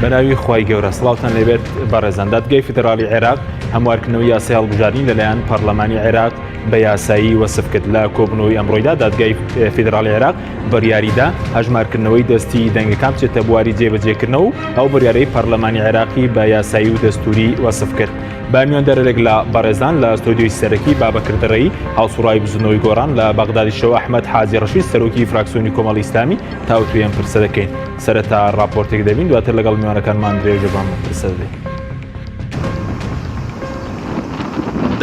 بەناوی خوای گەورە سڵاوتان لێبێت بەڕێزان. دادگای فیدرالی عێراق هەموارکردنەوەی یاسای هەڵبژاردنی لەلایەن پەرلەمانی عێراق بە یاسایی وەسف کرد. لە کۆبوونەوەی ئەمڕۆیدا دادگای فیدرالی عێراق بڕیاریدا هەژمارکردنەوەی دەستی دەنگەکان بچێتە بواری جێبەجێکردنەوە و ئەو بڕیارەی پەرلەمانی عێراقی بە یاسایی و دەستوری وەسف کرد. بامیان دەرێک لە بەڕێزان لە ستۆدیۆی سەرەکی بابەکردڕێی هاوسوڕای بزنەوەی گۆڕان لە بەغدادیشەوە ئەحمەد حاجی ڕەشید سەرۆکی فراکسیۆنی کۆمەڵی ئیسلامی تاوتوێن پرسە دەکەین. سەرەتا راپۆرتێک دەبین دواتر لەگەڵ میوانەکانمان درێژەبان پرسە دەکەین.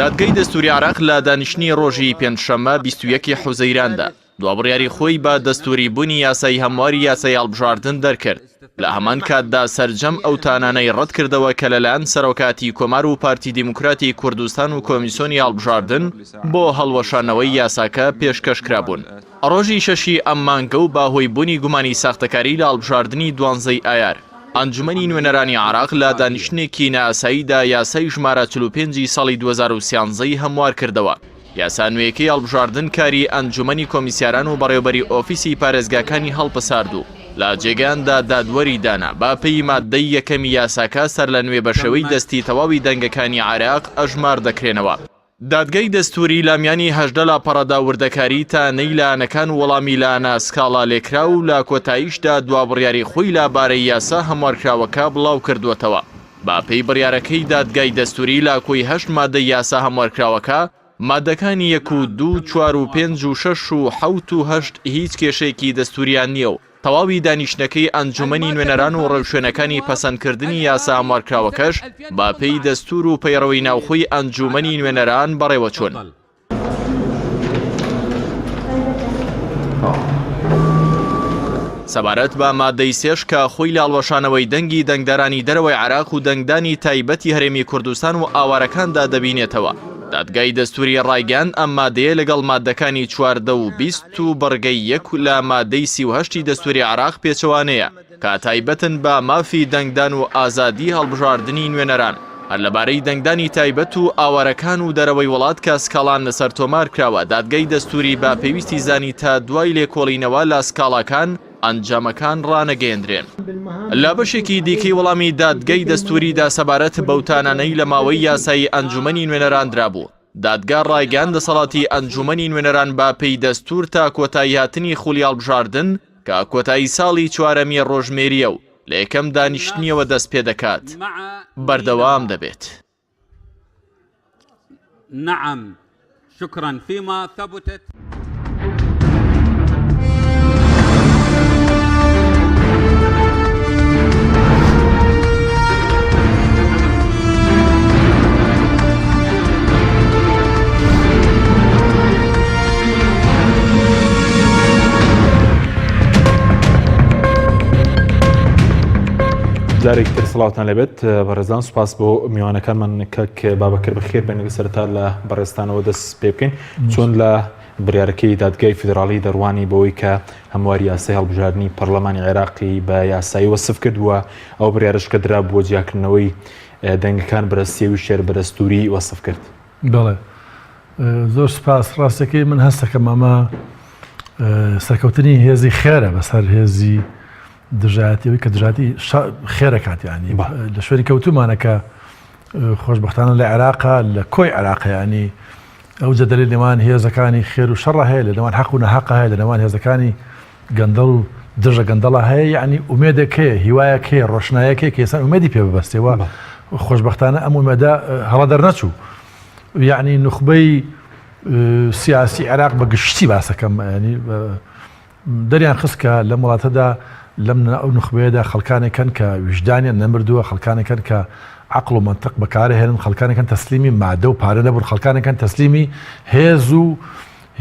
دادگای دەستوری عێراق لە دانیشتنی ڕۆژی پێنجشەممە 21 حوزەیراندا دوابڕیاری خۆی بە دەستوری بوونی یاسای هەمواری یاسای هەڵبژاردن دەرکرد. لە هەمان کاتدا سەرجەم ئەو تانانەی ڕەت کردەوە کە لەلایەن سەرۆکاتی کۆمار و پارتی دیموکراتی کوردستان و کۆمیسیۆنی هەڵبژاردن بۆ هەڵوەشانەوەی یاساکە پێشکەشکرا بوون. ڕۆژی شەشی ئەم مانگە و باهۆی بوونی گومانی ساختەکاری لە هەڵبژاردنی 12 ئایار ئەنجومەنی نوێنەرانی عێراق لە دانیشتنێکی نائاساییدا یاسای ژمارە 45 ساڵی 2013 هەموار کردەوە. یاسا نوێیەکەی هەڵبژاردن کاری ئەنجومەنی کۆمیسیاران و بەڕێوەبەری ئۆفیسی پارێزگاکانی هەڵپەساردوو. لە جێگەیاندا دادوەری دانا با پێی ماددەی یەکەمی یاساکە سەر لە نوێ بەشەوەی دەستی تەواوی دەنگەکانی عێراق ئەژمار دەکرێنەوە. دادگای دەستوری لامیانی هەژدە لاپەڕەدا وردەکاری تا نەیلانەکان وەڵامی لانا سکاڵا لێکرا و لە کۆتاییشدا دوابڕیاری خۆی لەبارەی یاسا هەموارکراوەکە بڵاو کردووەتەوە. با پێی بڕیارەکەی دادگای دەستوری لا کۆی 8 مادەی یاسا هەموارکراوەکە مادەکانی 1 و 2 4 و 5 و 6 و 7 و 8 هیچ کێشەیەکی دەستوریان نییە و تەواوی دانیشتەکەی ئەنجومەنی نوێنەران و ڕەوشوێنەکانی پەسەندکردنی یاسا هەموارکراوەکەش با پێی دەستور و پەیڕەوەی ناوخۆی ئەنجومەنی نوێنەران بەڕێوە چوون. سەبارەت بە مادەی سێش کە خۆی لە هەڵوەشانەوەی دەنگی دەنگدارانی دەرەوەی عێراق و دەنگدانی تایبەتی هەرێمی کوردستان و ئاوارەکاندا دەبینێتەوە. دادگای دەستوری ڕایگەاند ئەم مادەیە لەگەڵ مادەکانی 14 و 20 و بەڕگەی 1 لە مادەی 38 دەستوری عێراق پێچەوانەیە کە تایبەتن بە مافی دەنگدان و ئازادی هەڵبژاردننی نوێنەران. هەر لەبارەی دەنگدانی تایبەت و ئاوارەکان و دەرەوەی وڵات کە سکاڵان لەسەر تۆمار کراوە دادگای دەستوری با پێویستی زانی تا دوای لێکۆڵینەوە لە سکاڵاکان ئەنجامەکان ڕانەگەیەندرێن. لە بەشێکی دیکەی وەڵامی دادگای دەستوریدا سەبارەت بەوتانانەی لە ماوەی یاسایی ئەنجومەنی نوێنەران درابوو. دادگا ڕایگەاند دەسەڵاتی ئەنجومەنی نوێنەران با پێی دەستور تا کۆتایی هاتنی خولی هەڵبژاردن کە کۆتایی ساڵی 4 ڕۆژمێریە و لە یەکەم دانیشتنیەوە دەست پێ دەکات بەردەوام دەبێت. نعم شكرا فيما ثبتت جارێکتر سڵاوتان لەبێت بەڕێزان. سوپاس بۆ میوانەکانمان کەک بابەکرد بەخێر بێنەوە سەرەتا لە بەڕێستانەوە دەست پێ بکەین چۆن لە بڕیارەکەی دادگای فیدرالی دەڕوانی بەوەی کە هەمواری یاسای هەڵبژاردننی پەرلەمانی عێراقی بە یاسایی وەسف کردووە ئەو بڕیارەش کە درا بۆ جیاکردنەوەی دەنگەکان بەرەستیەوی شێر بە دەستوری وەسف کرد. بەڵێ زۆر سپاس. ڕاستەکەی من هەستەکەم ئەمە سەرکەوتنی هێزی خێرە بەسەر هێزی دژایەتیەوەی کە دژایەتی خێرەکات ینی لە شوێنی کەوتومانە کە خۆشبەختانە لە عێراقا لە کۆی عێراقا ینی ئەو جەدەلی نێوان هێزەکانی خێر و شەڕە هەیە لە نێوان حەق و نەحەقە هەیە لە نێوان هێزەکانی گەندەڵ و دژە گەندەڵە هەیە یعنی ئومێدێک هەیە هیوایەک هەیە ڕۆشنایەک هەیە کە ئێستا ئومێدی پێ ببەستێەوە خۆشبەختانە ئەم ئومێدە هەڵە دەرنەچوو یعنی نوخبەی سیاسی عێراق بە گشتی باسەکەم ینی دەریان خستکە لە وڵاتەدا لەم ئەو نخبەیەدا خەڵکانێکن کە وجدانیان نەمردووە خەڵکانێکن کە عقل و منطق بەکارهێنن خەڵکانێکن تەسلیمی مادە و پارە نەبوون خەڵکانێکن تەسلیمی هێز و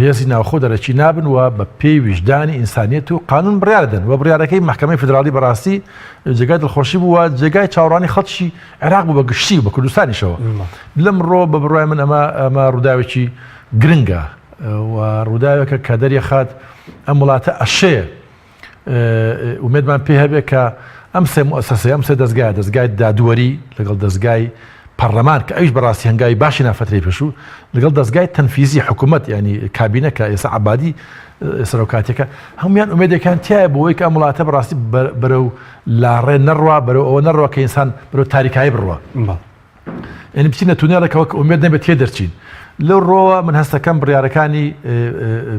هێزی ناوخۆ دەرەچی نابن و بە پێی وجدانی ئینسانیەت و قانون بڕیاردن و بڕیارەکەی محکەمەی فیدرالی بەڕاستی جێگای دڵخۆشی بووە جێگای چاوەڕانی خەڵکی عێراق بوو بە گشتی بە کوردستانیشەوە. لەمڕۆ بە بڕای من ئەمە ڕووداوێکی گرنگە و ڕووداوێکە کە دەریەخات ئەم وڵاتە ئەشەیە ومێدمان پێ هەبێت کە ئەم سێ مؤسسە ئەم سێ دەستگای دەستگای دادوەری لەگەڵ دەستگای پەرلەمان کە ئەویش بەڕاستی هەنگاوی باشی نافترەی پێشوو لەگەڵ دەستگای تەنفیزی حکوومەت ینی کابینە کە ئێستا عەبادی سەرۆکاتێکە هەمویان ئومێدەکان تایە بۆ ئەوەی کە ئەم وڵاتە بەڕاستی بەرەو لاڕێ نەڕوا بەرەو ئەوە نەڕوا کە ئینسان بەرەو تاریکایی بڕوە یعنی بچینە تونێڵێکەوە کە ئومێد نەبێت تێ دەرچین لەو ڕۆوە من هەستەکەم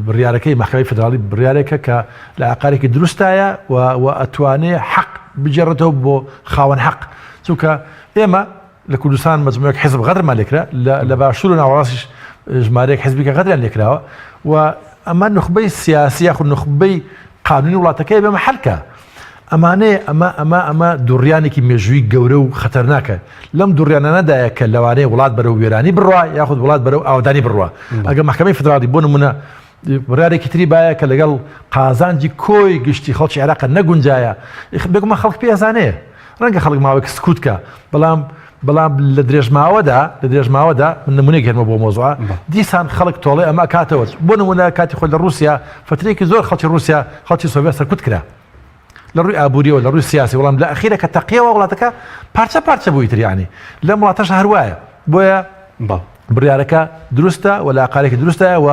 بڕیارەکەی مەحکەمەی فیدراڵی بڕیارێکە کە لە عقارێکی دروستایە و ئەتوانێ حەق بجێڕێتەوە بۆ خاوەن حەق چونکە ئێمە لە کوردستان مەجموعەیەک حیزب غەدرمان لێکرا لە باشوور و ناوەڕاستیش ژمارەیەک حیزبیکە غەدریان لێکراوە و ئەمە نخبەی سیاسی یاخود نخبەی قانونی وڵاتەکەی بێمە حەلکە ئەمانەیە ئەمە دوڕیانێکی مێژووی گەورە و خەتەرناکە لەم دوڕیانانەدایە کە لەوانەیە وڵات بەرەو وێرانی بڕوا یاخود وڵات بەرەو ئاودانی بڕوا ئەگەر مەحکەمەی فیدراڵی بۆ نمونە بڕیارێکی تری باە کە لەگەڵ قازانجی کۆی گشتی خەڵکی عێراق نەگونجایە بێگومە خەڵک پێ ئەزانەیە ڕەنگە خەڵک ماوەیەک سکوتکە بەڵام لە درێژماوەدا من نمونەیەک هێنمە بۆ مۆزوعە دیسان خەڵک تۆڵێ ئەمە کاتەوە بۆ نمونە کاتی خۆی لە رووسیا فترەیەکی زۆر خەڵکی رووسیا خەڵکی سۆڤێت سەرکوت کرا لە ڕووی ئابووریەوە لە ڕووی سیاسی وەڵام لە ئەخیرە کە تەقیەوە وڵاتەکە پارچە بووی تریانی لەم وڵاتەش هەروایە بۆیە بڕیارەکە دروستە و لە عقارێکی دروستە و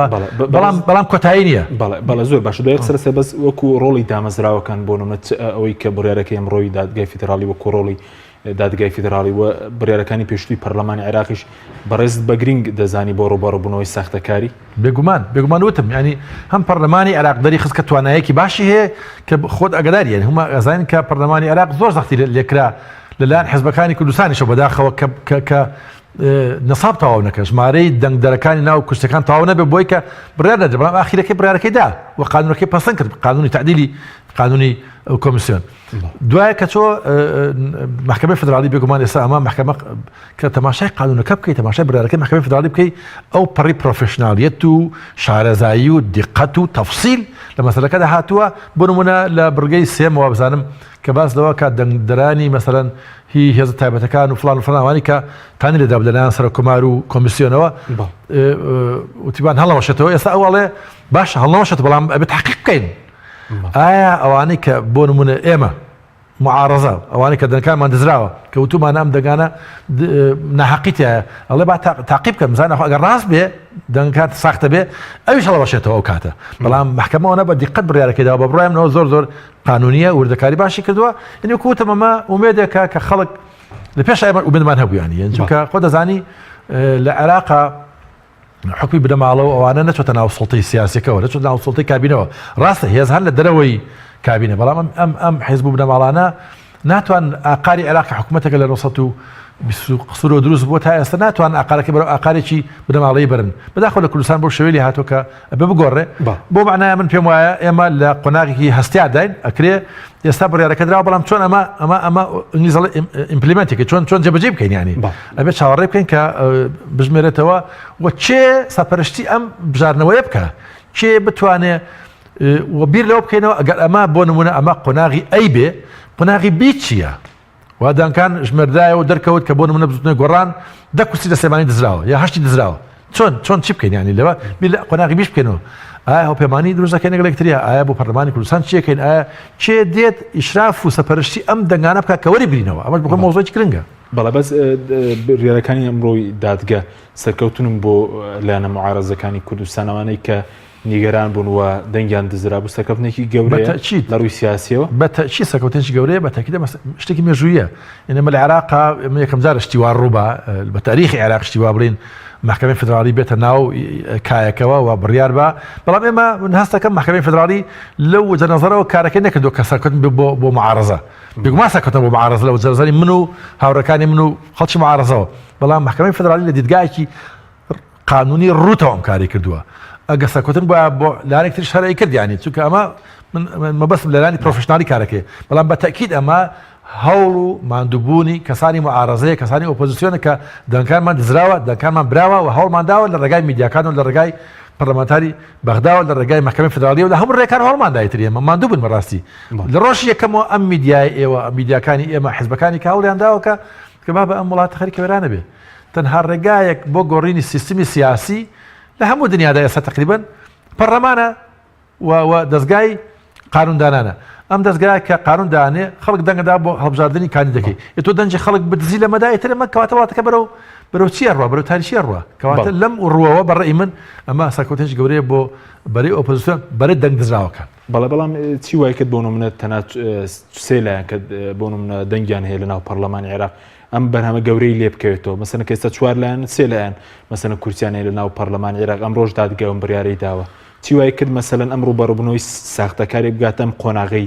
بەڵام کۆتایی نییە بەڵێ زۆر باش دوای سەرسێ بەس وەکو ڕۆڵی دامەزراوەکان بۆ نمونە ئەوەی کە بڕیارەکەی ئەمڕۆی دادگای فیدراڵی وەکو ڕۆڵی دادگای فیدراڵی و بڕیارەکانی پێشتووی پەرلەمانی عێراقیش بەڕێز بە گرنگ دەزانی بۆ ڕووبەڕووبوونەوەی ساختەکاری بێگومان وتم ینی هەم پەرلەمانی عێراق دەری خست کە توانایەکی باشی هەیە کە خۆت ئەگەداریە هەموو ئەزانین کە پەرلەمانی عێراق زۆر زەختی لێکرا لەلایەن حیزبەکانی کوردستانیشەوە بەداخەوە کە نەساب تەواو نەکە ژمارەی دەنگدەرەکانی ناو کوشتەکان تەواو نەبێ بۆی کە بڕیار نەدرێت بەڵام ئاخیرەکەی بڕیارەکەیدا و قانونەکەی پەسەند کرد قانونی تعدیلی قانونی کۆمیسیۆن دوایە کە چۆ مەحکەمەی فیدراڵی بێگومان ئێستا ئەمە مەحکەمە کە تەماشای قانونەکە بکەیت تەماشای بڕیارەکەی مەحکەمەی فیدراڵی بکەیت ئەو پەڕی پرۆفێشنالیەت و شارەزایی و دیقەت و تەفسیل لە مەسەلەکەدا هاتووە بۆ نمونە لە بڕگەی سێمەوە بزانم کە باس لەوە کە دەنگدەرانی مەسەلەن هی هێزە تایبەتەکان و فلان و فلانوانی کە تانی لێدا لەلایەن سەرۆکۆمار و کۆمیسیۆنەوە وتیبان هەڵەوەشێتەوە ئێستا ئەوڵێ باش هەڵەوەشێت بەڵام ئەبێت تحقیق بکەین ئایا ئەوانەی کە بۆ نمونە ئێمە معارەزە ئەوانەی کە دەنگەکانمان دزراوە کە وتومان ئەم دەنگانە ناحەقیتیایە ئەڵێ با تاقیب بکەم بزانە ئەگەر ڕاست بێ دەنگات ساختە بێ ئەویش هەڵەوەشێتەوە ئەو کاتە بەڵام محکەمەوە بە دیقەت بڕیارەکەیدا بە بڕایمەوە زۆر قانونیە وردەکاری باشی کردووە یعنی وەکوتم ئەمە ئومێدێکە کە خەڵک لە پێش ئێمە ئومێدمان هەبوو یعنی چونکە خۆ دەزانی لە عێراقا حکمی بنەماڵەوە ئەوانە نەچۆتە ناو سڵتەی سیاسیەکەەوە نەچۆتە ناو سڵتەی کابینەوە ڕاستە هێز هەن لە دەرەوەی کابینە بەڵام ئەم حیزب بنەماڵانە ناتوان ئاقاری عێراقی حکوومەتێکە لە 1920 دروست بووە تا ئێستا ناتوان ئاقارەکە بەرەو ئاقارێکی بنەماڵەیی برن بەداخەوە لە کوردستان بۆ شەوێلی هاتووە کە ئەبێ بگۆڕێ بۆ معنایە من پێم وایە ئێمە لە قۆناغێکی هەستیا داین ئەکرێ ئێستا بڕیارەکە درراوە بەڵام چۆن ئەمە ئینگلیزی ئیمپلیمنتێکی چۆن جێبەجێ بکەین ینی ئەبێت چاوەڕێ بکەین کە بژمێرێتەوە و چێ سەپەرشتی ئەم بژارنەوەیە بکە چێ بتوانێ بیر لەوە بکەینەوە ئەگەر ئەمە بۆ نمونە ئەمە قۆناغی ئەی بێ قۆناغی بی چییە وا دانکان ژمێردایەوە دەرکەوت کە بۆ نمونە بزوتنەوەی گۆڕان دەکوسی لە سێمانی دزراوە یا هەشتی دزراوە چۆن چی بکەین ینی لەوە قۆناغی بیش بکەینەوە ئایا هەوپەیمانی دروستەکەی نەگەلێکتریە ئایا بۆ پەرلەمانی کوردستان چیەکەین ئایا چێ دێت ئیشراف و سەپەرشتی ئەم دەنگانە بکە کە وەری برینەوە ئەمەش بخۆ مۆزۆی گرنگە بەڵێ بەس بڕیارەکانی ئەمڕۆی دادگە سەرکەوتنم بۆ لایەنە معارەزەکانی کوردستانەوانەی کە نیگەران بوون و دەنگیان دزرا بوو سەرکەوتنێکی گەورەیە لە ڕووی سیاسیەوە بەتەچی سەرکەوتنێکی گەورەیە بەتاکیدە شتێکی مێژوویە ئێمە لە عێراقا یەکەم جار شتیوار ڕووبە بە تاریخی عێراق شتیوا بڵین محکمەی فیدراڵی بێتە ناو کایەکەوە و بڕیار بە بەڵام ئێمە هەستەکەم محکمەی فیدراڵی لەو وجهەنەزەرەوە کارەکەی نەکردو کە سەرکەوتن بۆ معارەزە بێگومان سەرکەوتن بۆ معارەزە لە وجهەنەزەری من و هاوڕەکانی من و خەڵکی معارەزەوە بەڵام محکمەی فیدراڵی لە دیدگایەکی قانونی ڕووتەوە ئەم کاری کردووە ئەگە سەرکەوتن بۆ لایەنێکتری شەرعی کرد یعنی چونکە ئەمە مەبەستم لە لایەنی پرۆفشنالی کارەکەی بەڵام بە تەکید ئەمە هەوڵ و ماندووبوونی کەسانی معارەزەیە کەسانی ئۆپۆزیسیۆنە کە دەنگەکانمان دزراوە دەنگەکانمان براوە و هەوڵمانداوە لە ڕێگای میدیاکان و لە ڕێگای پەرلەمانتاری بەغداوە لە ڕێگای محکەمەی فیدراڵیەوە لە هەموو ڕێکان هەوڵماندایەتری ئێمە ماندوو بن بەڕاستی لە ڕۆژی یەکەمەوە ئەم میدیای ئێوە میدیاکانی ئێمە حیزبەکانی کە هەوڵیان داوە کە با بە ئەم وڵاتە خەریکە وێرانە بێ تەنها ڕێگایەک بۆ گۆڕینی سیستمی سیاسی لە هەموو دنیادا ئێستا تقریبا پەرلەمانە و دەستگای قانوندانانە ئەم دەستگای کە قانون دانێ خەڵک دەنگدا بۆ هەڵبژاردننی کاندیدەکەی تۆ دەنجی خەڵک بدزی لە مەدایتر مە کەواتە وڵاتەکە بەرەو چیە ڕوا بەرەو تاریشیە ڕوا کەواتە لەم ڕوەوە بەڕێی من ئەمە سەرکەوتنش گەورەیە بۆ بەرەی ئۆپۆزیسیۆن بەرەی دەنگ دزراوەکان بەڵام چی وای کرد بۆ نمونە تەنات سێ لایەن کە بۆ نمونە دەنگیان هەیە لەناو پەرلەمانی عێراق ئەم بەرهەمە گەورەی لێ بکەوێتەوە مەسەلەن کە ئێستا 4 لایەن سێ لایەن مەسەلەن کورسیان هەیە لەناو پەرلەمانی عێراق ئەم ڕۆژ دادگاون بڕیارەی داوە چی وای کرد مەسەلەن ئەمڕۆ بەڕووبوونەوەی ساختەکاری بگاتە ئەم قۆناغەی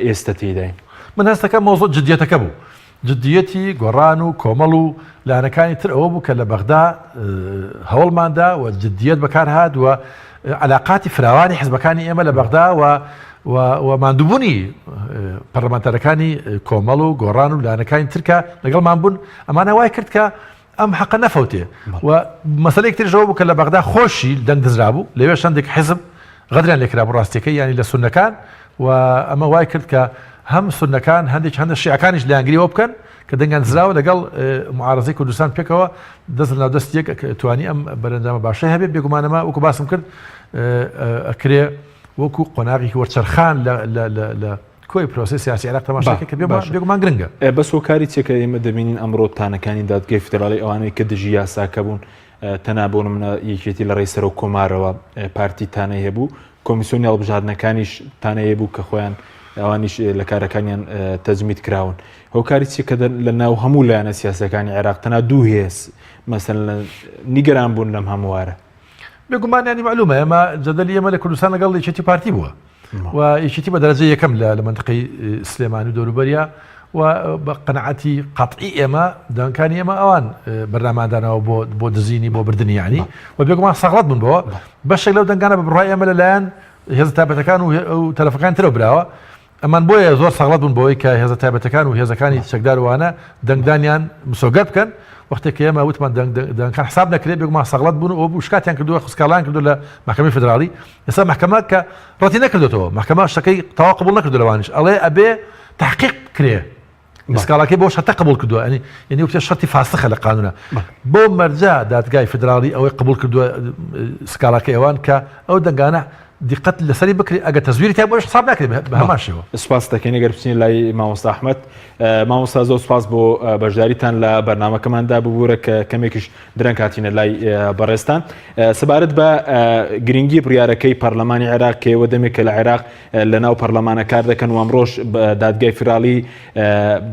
ئێستا تێداین من هەستەکە مۆزۆ جدیەتەکە بوو جدیەتی گۆڕان و کۆمەڵ و لایەنەکانی تر ئەوە بوو کە لە بەغدا هەوڵماندا و جدیەت بەکار هات و علاقاتی فراوانی حزبەکانی ئێمە لە بەغدا و ماندووبوونی پەرلەمانتەرەکانی کۆمەڵ و گۆڕان و لایەنەکانی ترکە لەگەڵمان بوون ئەمانە وای کرد کە ئەم حەقە نەفەوتێ و مەسەلەیەک ترژەوە بوو کە لە بەغدا خۆشی دەنگ دزرا بوو لەوێ شەندێک حزب غەدریان لێکرا بۆ ڕاستیەکەی ینی لە سونەکان و ئەمە وای کرد کە هەم سونەکان هەندێک شیعەکانیش لایەنگریەوە بکەن کە دەنگیان دزراوە لەگەڵ معارەزەی کوردستان پێکەوە دەست لەناو دەستێک توانی ئەم بەرەنجامە باشەی هەبێت بێگومانەمە وەکو باسم کرد ئەکرێ وەکو قۆناغی وەرچەرخان لە کۆی پرۆسی سیاسی عێراق تەماشاکە کە بێگومان گرنگە بەس هۆکاری چێکە ئێمە دەبینین ئەمڕۆ تانەکانی دادگای فیدراڵی ئەوانەی کە دژی یاساکە بوون تەنابوو منە یەکێتی لە ڕێی سەر و کۆمارەوە پارتی تانەی هەبوو کۆمیسیۆنی هەڵبژاردنەکانیش تانەیە بوو کە خۆیان ئەوانیش لە کارەکانیان تەجمیت کراون هۆکاری چێکە لە ناو هەموو لایەنە سیاسەکانی عێراق تەنها دوو هێز مەسەلەن نیگەران بوون لەم هەموارە بێگومان ینی معلومە ئێمە جەدەلی ئێمە لە کوردستان لەگەڵ یەکێتی پارتی بووە و یەکێتی بە دەرەجە یەکەم لە منطقەی سلێمانی و دەوروبەریە و بە قەنەعەتی قەتعی ئێمە دەنگەکانی ئێمە ئەوان بەرنامەدانەوە بۆ دزینی بۆ بردننی ینی و بێگومان سەغڵەت بوون بەوە بەشێک لەو دەنگانە بە بڕای ئێمە لەلایەن هێزە تایبەتەکان و تەلەفەکان ترەوە براوە ئەمان بۆیە زۆر سەغڵەت بوون بەوەی کە هێزە تایبەتەکان و هێزەکانی چەکداروانە دەنگدانیان مسۆگەت بکەن وەختێک کە ئێمە وتمان دەنگەکان حساب نەکرێت بێگومان سەغڵەت بوون و بوو شکاتیان کردووە خسکاڵان کردو لە محکەمەی فیدراڵی ئێستا محکەمە کە ڕەتی نەکردوێتەوە محکەمە شتەکەی تەواو قبوڵ نەکردو لەوانش ئەڵێ ئەبێ تحقیق کرێ سکاڵاکەی بۆ شەتە قبول کردووە ینی وتێ شەرتی فاسخە لە قانونە بۆ مەرجە دادگای فیدراڵی ئەوەی قبول کردووە سکاڵاکەی ئەوان کە ئەو دەنگانە دیقەت لەسەری بکری ئەگە تەزویری تا بۆش حساب ناکرێت بە هەمان شێوە سوپاس دەکەین ئەگەر بچین لای مامۆستا ئەحمەد مامۆستا زۆر سوپاس بۆ بەشداریتان لە بەرنامەکەماندا ببوورە کە کەمێکیش درەنگ هاتینە لای بەڕێستان سەبارەت بە گرنگی بڕیارەکەی پەرلەمانی عێراق کە ئێوە دەمێک کە لە عێراق لەناو پەرلەمانە کار دەکەن و ئەمڕۆژ دادگای فیدراڵی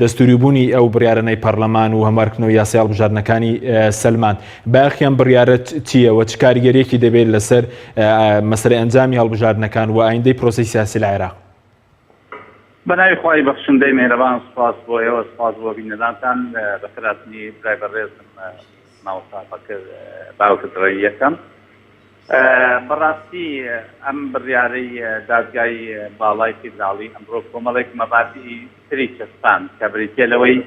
دەستوریبوونی ئەو بڕیارەنەی پەرلەمان و هەموارکردنەوەی یاسای هەڵبژاردنەکانی سەلمان باخیان بڕیارەت چییە و چ کاریگەریەکی دەبێت لەسەر مەسەلەی ئەنجامی هەڵبژاردنەکان و ئایندەی پرۆسی سیاسی لە عێراق بەناوی خۆی بەخشندەی مێرەبان سوپاس بۆ ئێوە سوپاس بۆ بینەدانتان بەخراستنی برای بەڕێزم مامۆستا فەکر باوکردڕەوی یەکەم بەڕاستی ئەم بڕیارەی دادگای باڵای فیدراڵی ئەمڕۆ کۆمەڵێک مەبادی تری چەسپان کە بریتێ لەوەی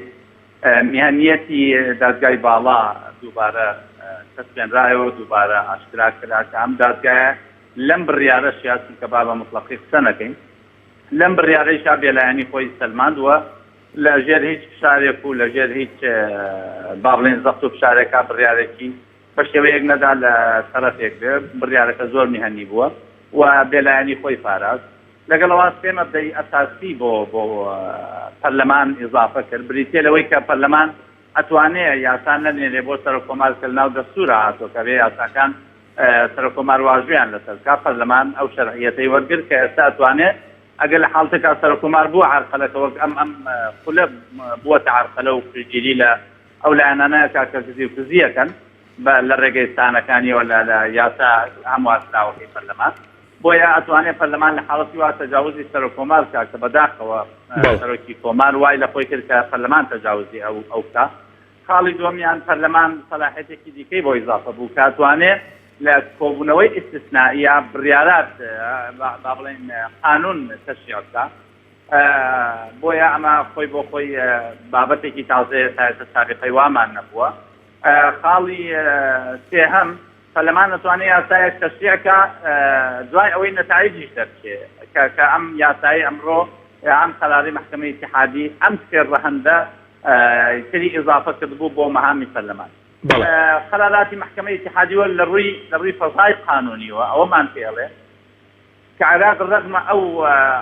میهانیەتی دادگای باڵا دووبارە چەسپێنرایەوە دووبارە ئاشکرا کرا کە ئەم دادگایە لەم بڕیارە شیاسی کە بابە مطلقی قسە نەکەین لەم بڕیارەیشا بێلایەنی خۆی سەلماندووە لە ژێر هیچ فشارێک و لە ژێر هیچ با بڵێن زەخت و فشارێکا بڕیارێکی بە شێوەیەک نەدا لە تەرەفێک بێ بڕیارەکە زۆر میهەنی بووە و بێلایەنی خۆی پاراست لەگەڵەوە سێ مەبدەی ئەساسی بۆ پەرلەمان ئیزافە کرد بریتێ لەوەی کە پەرلەمان ئەتوانێت یاسان نەنێرێ بۆ سەرۆکۆمارکرد ناو دەستورە هاتۆ کە بێ یاساکان سەرۆکۆمار واژویان لەسەرکا پەرلەمان ئەو شەرعیەتەی وەرگرت کە ئێستا ئەتوانێت ئەگەر لە حاڵتێکا سەرۆکۆمار بووە عارقەلەکەوە ئەم خولە بووەتە عارقەلە و پشتگیری لە ئەو لایەنانەیە کاکەزی و کزیەکەن لە ڕێگەی ستانەکانیەوە لە یاسا هەموارکراوەکەی پەرلەمان بۆیە ئەتوانێت پەرلەمان لە حاڵەتی وا تەجاوزی سەرۆکۆمار بکات کە بەداخەوە سەرۆکی کۆمار وای لە خۆی کرد کە پەرلەمان تەجاوزی ئەو بکە خاڵی دووەمیان پەرلەمان سەلاحیەتێکی دیکەی بۆ ئیزافە بوو کە ئەتوانێت لە کۆبوونەوەی ئیستثنائیە بڕیارات با بڵێن قانون تەشریع بکە بۆیە ئەمە خۆی بۆ خۆی بابەتێکی تازەیە تا سابقەی وامان نەبووە خاڵی سێهەم پەرلەمان دەتوانێت یاسایەک تەشریعکە دوای ئەوەی نەتایجیش دەرچێ کە ئەم یاسایی ئەمڕۆ ئەم قەراری محکەمەی ئیتیحادی ئەم سێ ڕەهەندە تری ئیزافە کردبوو بۆ مەهامی پەرلەمان قەراراتی محکەمەی ئیتیحادیوە لە ڕووی فەزای قانونیوە ئەوەمان پێڵێ كعراق رغم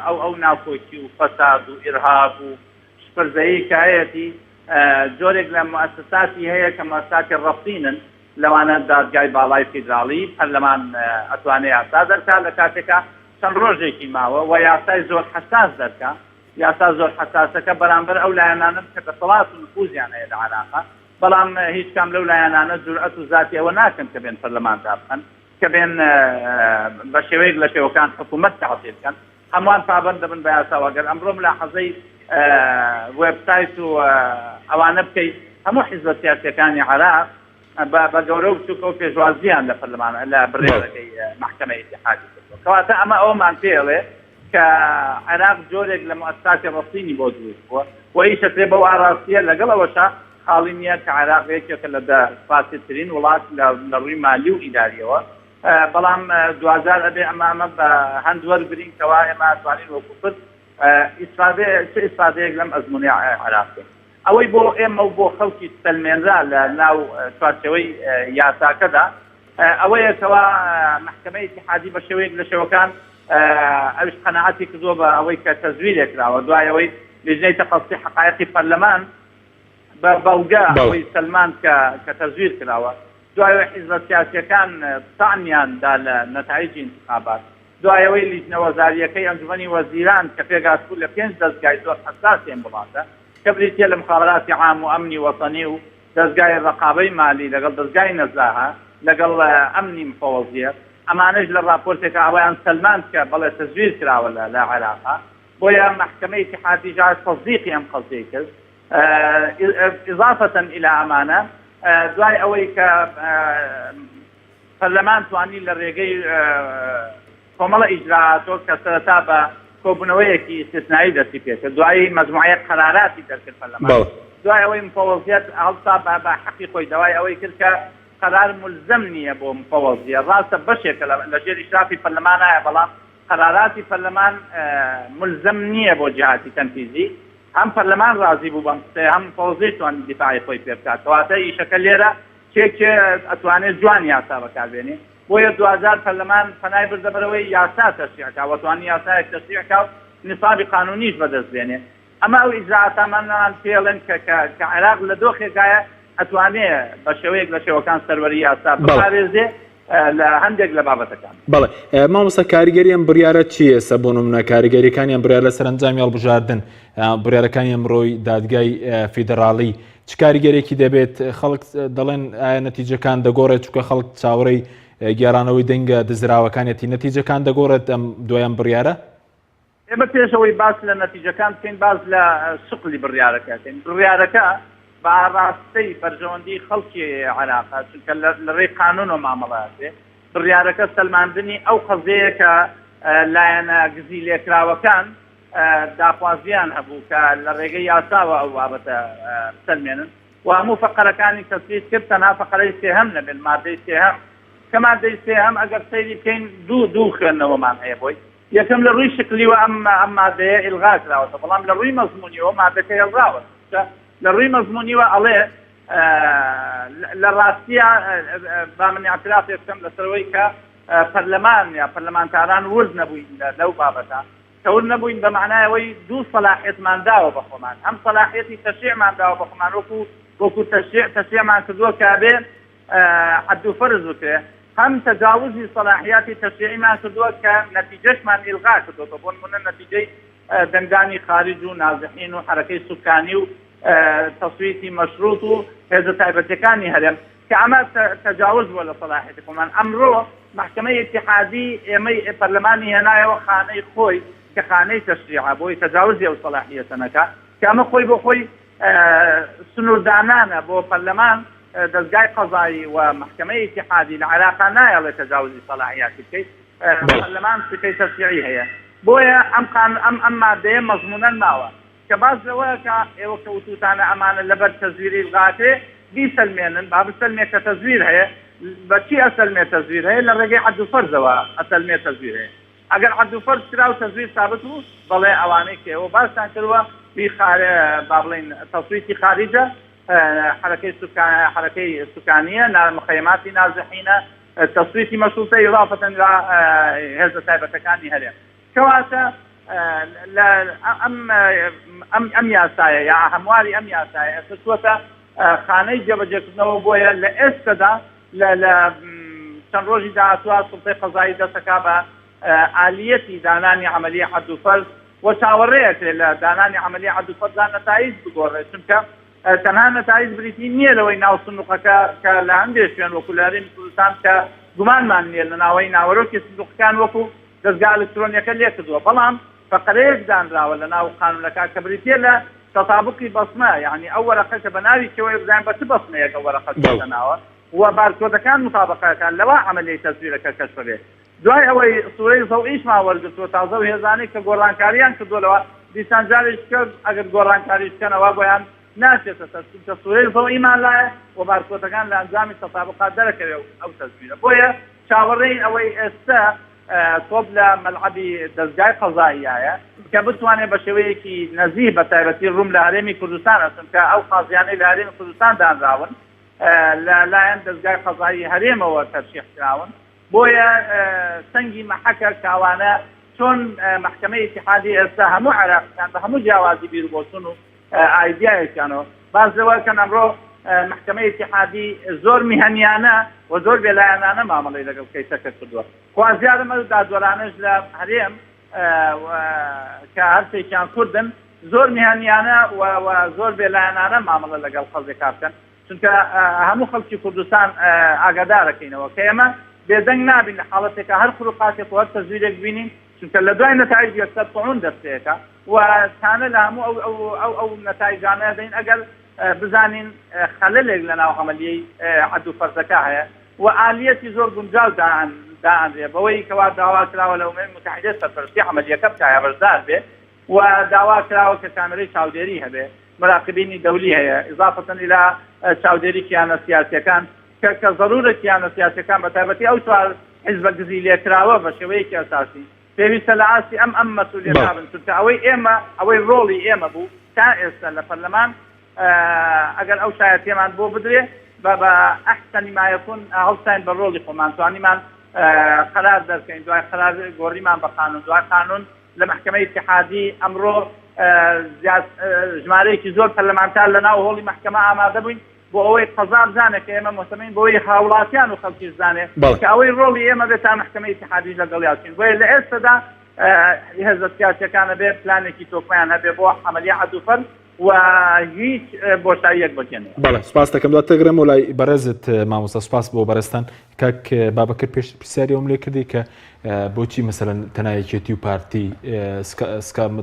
أو ناكوشي وفساد وإرهاب وشفرزي كهيتي جورك لمؤسساتي هي كمؤسسات الرصين لو أنا دادگای باڵای فیدراڵی پەرلەمان ئەتوانێت یاسا دەرکات لە کاتێکە چەند ڕۆژێکی ماوە و یاسای زۆر حساس دەرکات یاسا زۆر حساسەکە بەرامبەر ئەو لایەنانە کە دەسەڵات و نفوذیان هەیە لە عێراق بەڵام هیچ کام لەو لایەنانە جورئەت و زاتی ئەوە ناکەن کە بێن پەرلەماندا بکەن کە بێن بە شێوەیەک لە شێوەکان حکوومەت تعطیل بکەن هەمووان پابەند دەبن بە یاساوە گەر ئەمڕۆ ملاحەزەی وێبسایت و ئەوانە بکەیت هەموو حیزبە سیاسیەکانی عێراق بە گەورە و بچووکە و پێشوازیان لە پەرلەمانە لە بڕێوەکەی محکەمەی ئیتحادی کردووە کەواتە ئەمە ئەومان پێڵێ کە عێراق جۆرێک لە مؤسساتی ڕەسینی بۆ دروست بووە و ئیشەکرێ بەو ئاراستیە لەگەڵ ئەوەشە خاڵی نییە کە عێراق یەکێکە لە فاسدترین وڵات لە ڕووی مالی و ئیداریەوە بەڵام 2000 ئەبێ ئەمامە بە هەند وەرگرین کەوا ئێمە ئەتوانین وەکو فرد ئیسفادەیەک لەم ئەزموونەی عێراقی ئەوەی بۆ ئێمە و بۆ خەڵکی سەلمێنرا لە ناو چوارچەوەی یاساکەدا ئەوەیە کەوا محکەمەی ئیتحادی بە شێوەیەک لە شێوەکان ئەوش قەناعەتی کردووە بە ئەوەی کە تەزویرێک کراوە دوای ئەوەی لجنەی تەقەسی حقایقی پەرلەمان بە بەڵگە ئەوەی سەلمان کە تەزویر کراوە دوای حیزبە سیاسیەکان تامیاندا لە نەتایجی انتخابات دوایەوەی لیژنە وەزاریەکەی ئەنجومەنی وەزیران کە پێگاسبوو لە 5 دەستگای زۆر حساسیان وڵاتە کە بریتە لە مخابراتی عام و ئەمنی وەطنی و دەستگای ڕقابەی مالی لەگەڵ دەستگای نەزاها لەگەڵ ئەمنی مفەوەزیە ئەمانەش لە راپۆرتێکە ئەوەیان سەلمان کە بەڵێ تەزویر کراوە لە عێراقا بۆیە محکەمەی ئیتحادی جار تەصدیقی ئەم قەزەی کرد إضافة إلى أمانة دوای ئەوەی کە پەرلەمان توانی لە ڕێگەی کۆمەڵە ئیجراعاتۆ کە سەرەتا بە کۆبوونەوەیەکی استثنایی دەستی پێکرد دوای مەجموعەیەک قەراراتی دەرکرد پەرلەمان دوای ئەوەی مفەوەزیەت هەڵسا بە حەقی خۆی دوای ئەوەی کرد کە قرار ملزم نییە بۆ مفەوەزیە ڕاستە بەشێکە لە ژێر ئیشرافی پەرلەمان هەیە بەڵام قەراراتی پەرلەمان ملزم نییە بۆ جهاتی تەنفیزی هم پەرلەمان ڕازی بوو بەم قسەیە هم مفەوەزی توانی دیفاعی خۆی پێ بکات کەواتە ئیشەکە لێرە کێکێ ئەتوانێت جوان یاسا بەکاربێنێ بۆیە 2000 پەرلەمان پەنای بردە بەرەوەی یاسا تەشریعکا و توانی یاسایەک تەشریعکا و نصابی قانونیش بەدەست بێنێ ئەمە ئەو ئیجراعاتەمان پێڵێن کە عێراق لە دۆخێکایە ئەتوانێت بە شێوەیەک لە شێوەکان سەروەری یاسا بپارێزێ لە هەندێک لە بابەتەکان. بەڵێ مامۆستا کاریگەریان بڕیارە چی ئێستا بۆ نمونە کاریگەریەکانیان بڕیار لە سەرنجامی هەڵبژاردن بڕیارەکانی ئەمڕۆی دادگای فیدراڵی چ کاریگەرێکی دەبێت خەڵک دەڵێن ئایا نەتیجەکان دەگۆڕێت چکە خەڵک چاوەڕێی گێڕانەوەی دەنگە دزراوەکانێتی نەتیجەکان دەگۆڕێت ئەم دوایان بڕیارە؟ ئێمە پێشەوەی باس لە نەتیجەکان بکەین باز لە شقلی بڕیارەکەکەین بڕیارەکە بە ئاڕاستەی بەرژەوەندی خەڵکی عێراقا چونکە لە ڕێی قانون و مامەڵاتێ بڕیارەکە سەلماندنی ئەو قەزەیە کە لایەنە گزی لێکراوەکان داخوازیان هەبوو کە لە ڕێگەی یاساوە ئەو بابەتە بسەلمێنن و هەموو فەقەرەکانی تەسویت کرد تەنها فەقەرەی سێهەم نەبێت مادەی سێهەم کە مادەی سێهەم ئەگەر سەیری بکەین دوو خوێندنەوەمان هەیە بۆی یەکەم لە ڕووی شکلیوە ئەم مادەیە ئیلغا کراوەتە بەڵام لە ڕووی مەزمونیەوە مادەکە هێڵراوە لە ڕووی مەزمونیوە ئەڵێ لە ڕاستیە با من اعترافێک بکەم لەسەرەوەی کە پەرلەمان یا پەرلەمانتاران ورد نەبووین لەو بابەتە کە ورد نەبووین بە معنایەوەی دوو سەلاحیەتمان داوە بە خۆمان هەم سەلاحیەتی تەشریعمان داوە بە خۆمان وەکو تەشریعمان کردووە کە بێ حەد و فەرز بکرێ هەم تەجاوزی سەلاحیاتی تەشریعیمان کردووە کە نەتیجەشمان ئیلغا کردووە بۆ نمونە نەتیجەی دەنگانی خارج و نازحین و حرەکەی سوکانی و تصویتی مەشروط و هێزە تایبەتەکانی هەرێم کە ئەمە تەجاوز بووە لە سەلاحیەتی خۆمان ئەمڕۆ محکەمەی ئیتحادی ئێمەی پەرلەمانی هێنایەوە خانەی خۆی کە خانەی تەشریعە بۆی تەجاوزی ئەو سەلاحیەتەنەکە کە ئەمە خۆی بۆ خۆی سنووردانانە بۆ پەرلەمان دەستگای قەزایی و محکەمەی ئیتحادی لە عێراقا نایەڵێ تەجاوزی سەلاحیەتی بکەیت پەرلەمان سکەی تەشریعی هەیە بۆیە ئەم مادەیە مەزمونەن ماوە کە باز لەوەیە کە ئێوە کەوتوتانە ئەمانە لەبەر تەزویری الغاتێ بیسەلمێنن با بسەلمێ کە تەزویر هەیە بەچی ئەسەلمێ تەزویر هەیە لە ڕێگەی حەد و فەرزەوە ئەسەلمێ تەزویر هەیە ئەگەر حەد و فەرز کرا و تەزویر ثابت بوو بەڵێ ئەوانەی کە ئێوە باسان کردووە با بڵێن تەسویتی خارجە حرەکەی سوکانیە مخەیماتی نازحینە تصويتي مشروطة إضافة إلى هذا تایبەتەکانی هەرێم کەواتە ئەم یاسایە یا هەمواری ئەم یاسایە ئەساسوەتە خانەی جێبەجێکردنەوە بۆیە لە ئێستادا لە چەند ڕۆژی داهاتووە سوڵتەی قەزایی دەستەکا بە ئالیەتی دانانی عەمەلیە حەد و فەرز و چاوەڕێیەک لە دانانی عەمەلیە حەد و فەرزان نەتایج بگۆڕێت چونکە تەنها نەتایج بریتی نییە لەوەی ناو سندوقەکە کە لە هەندێک شوێن وەکو لە هەرێمی کوردستان کە گومانمان نییە لە ناوەی ناوەرۆکی سندوقەکان وەکو دەستگا ئەلکترۆنیەکە لێ کردووە بەڵام فقرەیەک دانراوە لە ناو قانونەکە کە بریتە لە تەطابقی بەسمە یعنی ئەو وەرەقەکە بە ناوی کێوەی بزانین بە چ بەسمەیەک ئەو وەرەقە دەناوە و بارکۆدەکان مطابقەکان لەوە عەمەلیەی تەزویرەکە کەشف بێت دوای ئەوەی سوورەی زەوئیشمان وەرگرتووە تازە و هێزانەی کە گۆڕانکاریان کردووەوە دیسان جارێک کرد ئەگەر گۆڕانکاری بکەنەوە بۆیان ناچێتە سەر چونکە سوورەی زەوئیمان لایە و بارکۆدەکان لە ئەنجامی تەطابقات دەرەکەوێ ئەو تەزویرە بۆیە چاوەڕێی ئەوەی ئێستا تۆپ لە مەلعەبی دەستگای قەزاییایە کە بتوانێت بە شێوەیەکی نەزیه بە تایبەتی ڕووم لە هەرێمی کوردستان ئەسن کە ئەو قازیانەی لە هەرێمی کوردستان دانراون لایەن دەستگای قەزایی هەرێمەوە تەرشیح کراون بۆیە سەنگی مەحەکە کاوانە چۆن محکەمەی ئیتیحادی ئێستا هەموو عێراقیان بە هەموو جیاوازی بیربۆچون و ئایدیایەکانەوە باز لەوە کە ئەمڕۆ محکەمەی ئیتیحادی زۆر میهەنیانە و زۆر بێلایەنانە مامەڵەی لەگەڵ کەیسەکە کردووە خوازیارمە دادوەرانش لە هەرێم کە هەرسێکیان کوردن زۆر میهەنیانە و زۆر بێلایەنانە مامەڵە لەگەڵ خەڵکێکا بکەن چونکە هەموو خەڵکی کوردستان ئاگادارەکەینەوە کە ئێمە بێدەنگ نابین لە حاڵەتێکە هەر خروقاتێک و هەر تەزویرێک بینین چونکە لە دوای نەتایج یەکسەر دەستەیەەکە و تانە لە هەموو ئەو نەتایجانە دەین ئەگەر بزانین خەلەلێک لە ناو عەمەلیەی حەد و فەرزەکە هەیە و ئالیەتی زۆر گونجاو دائانرێ بەوەی کەوا داوا کراوە لە ئومەوی متحیدە سەرپەرستی عەمەلیەکە بکایە بەشدار بێ و داوا کراوە کە کامێرەی چاودێری هەبێ مراقبینی دەولی هەیە ئیضافەتەن إلى چاودێری کیانە سیاسیەکان کە ضرورە کیانە سیاسیەکان بە تایبەتی ئەو چوار حیزبە گزی لێکراوە بە شێوەیەکی ئەساسی پێویستە لە ئاستی ئەم مەسئولیەتە بن چونکە ئەوەی ڕۆڵی ئێمە بوو تا ئێستا لە پەرلەمان ئەگەر ئەو شایەتیمان بۆ بدرێ بە ئەحسەنی ما یەکون هەڵساین بە ڕۆڵی خۆمان توانیمان قەرار دەرکەین دوای قەرار گۆڕیمان بە قانون دوای قانون لە محکەمەی ئیتیحادی ئەمڕۆ ژمارەیەکی زۆر پەرلەمانتار لە ناو هۆڵی محکەمە ئامادە بووین بۆ ئەوەی قەزا بزانێت کە ئێمە مهتەمین بۆ ئەوەی هاوڵاتیان و خەڵکی بزانێت کە ئەوەی ڕۆڵی ئێمە بێت تا محکەمەی ئیتیحادی لەگەڵ یاچین بۆیە لە ئێستادا هێزە سیاسیەکانە بێ پلانێکی تۆکمەیان هەبێ بۆ عەمەلیە حەد و فەرز و هیچ بۆشاییەک بکەنێت. بەڵێ سپاس دەکەم دواتەگرم و لای بەرەزت مامۆستا سپاس بۆ بەرزتان کاک بابەکر پێش پرسیاری ئەوم لێ کردی کە بۆچی مەسەلەن تەنایەکێتی و پارتی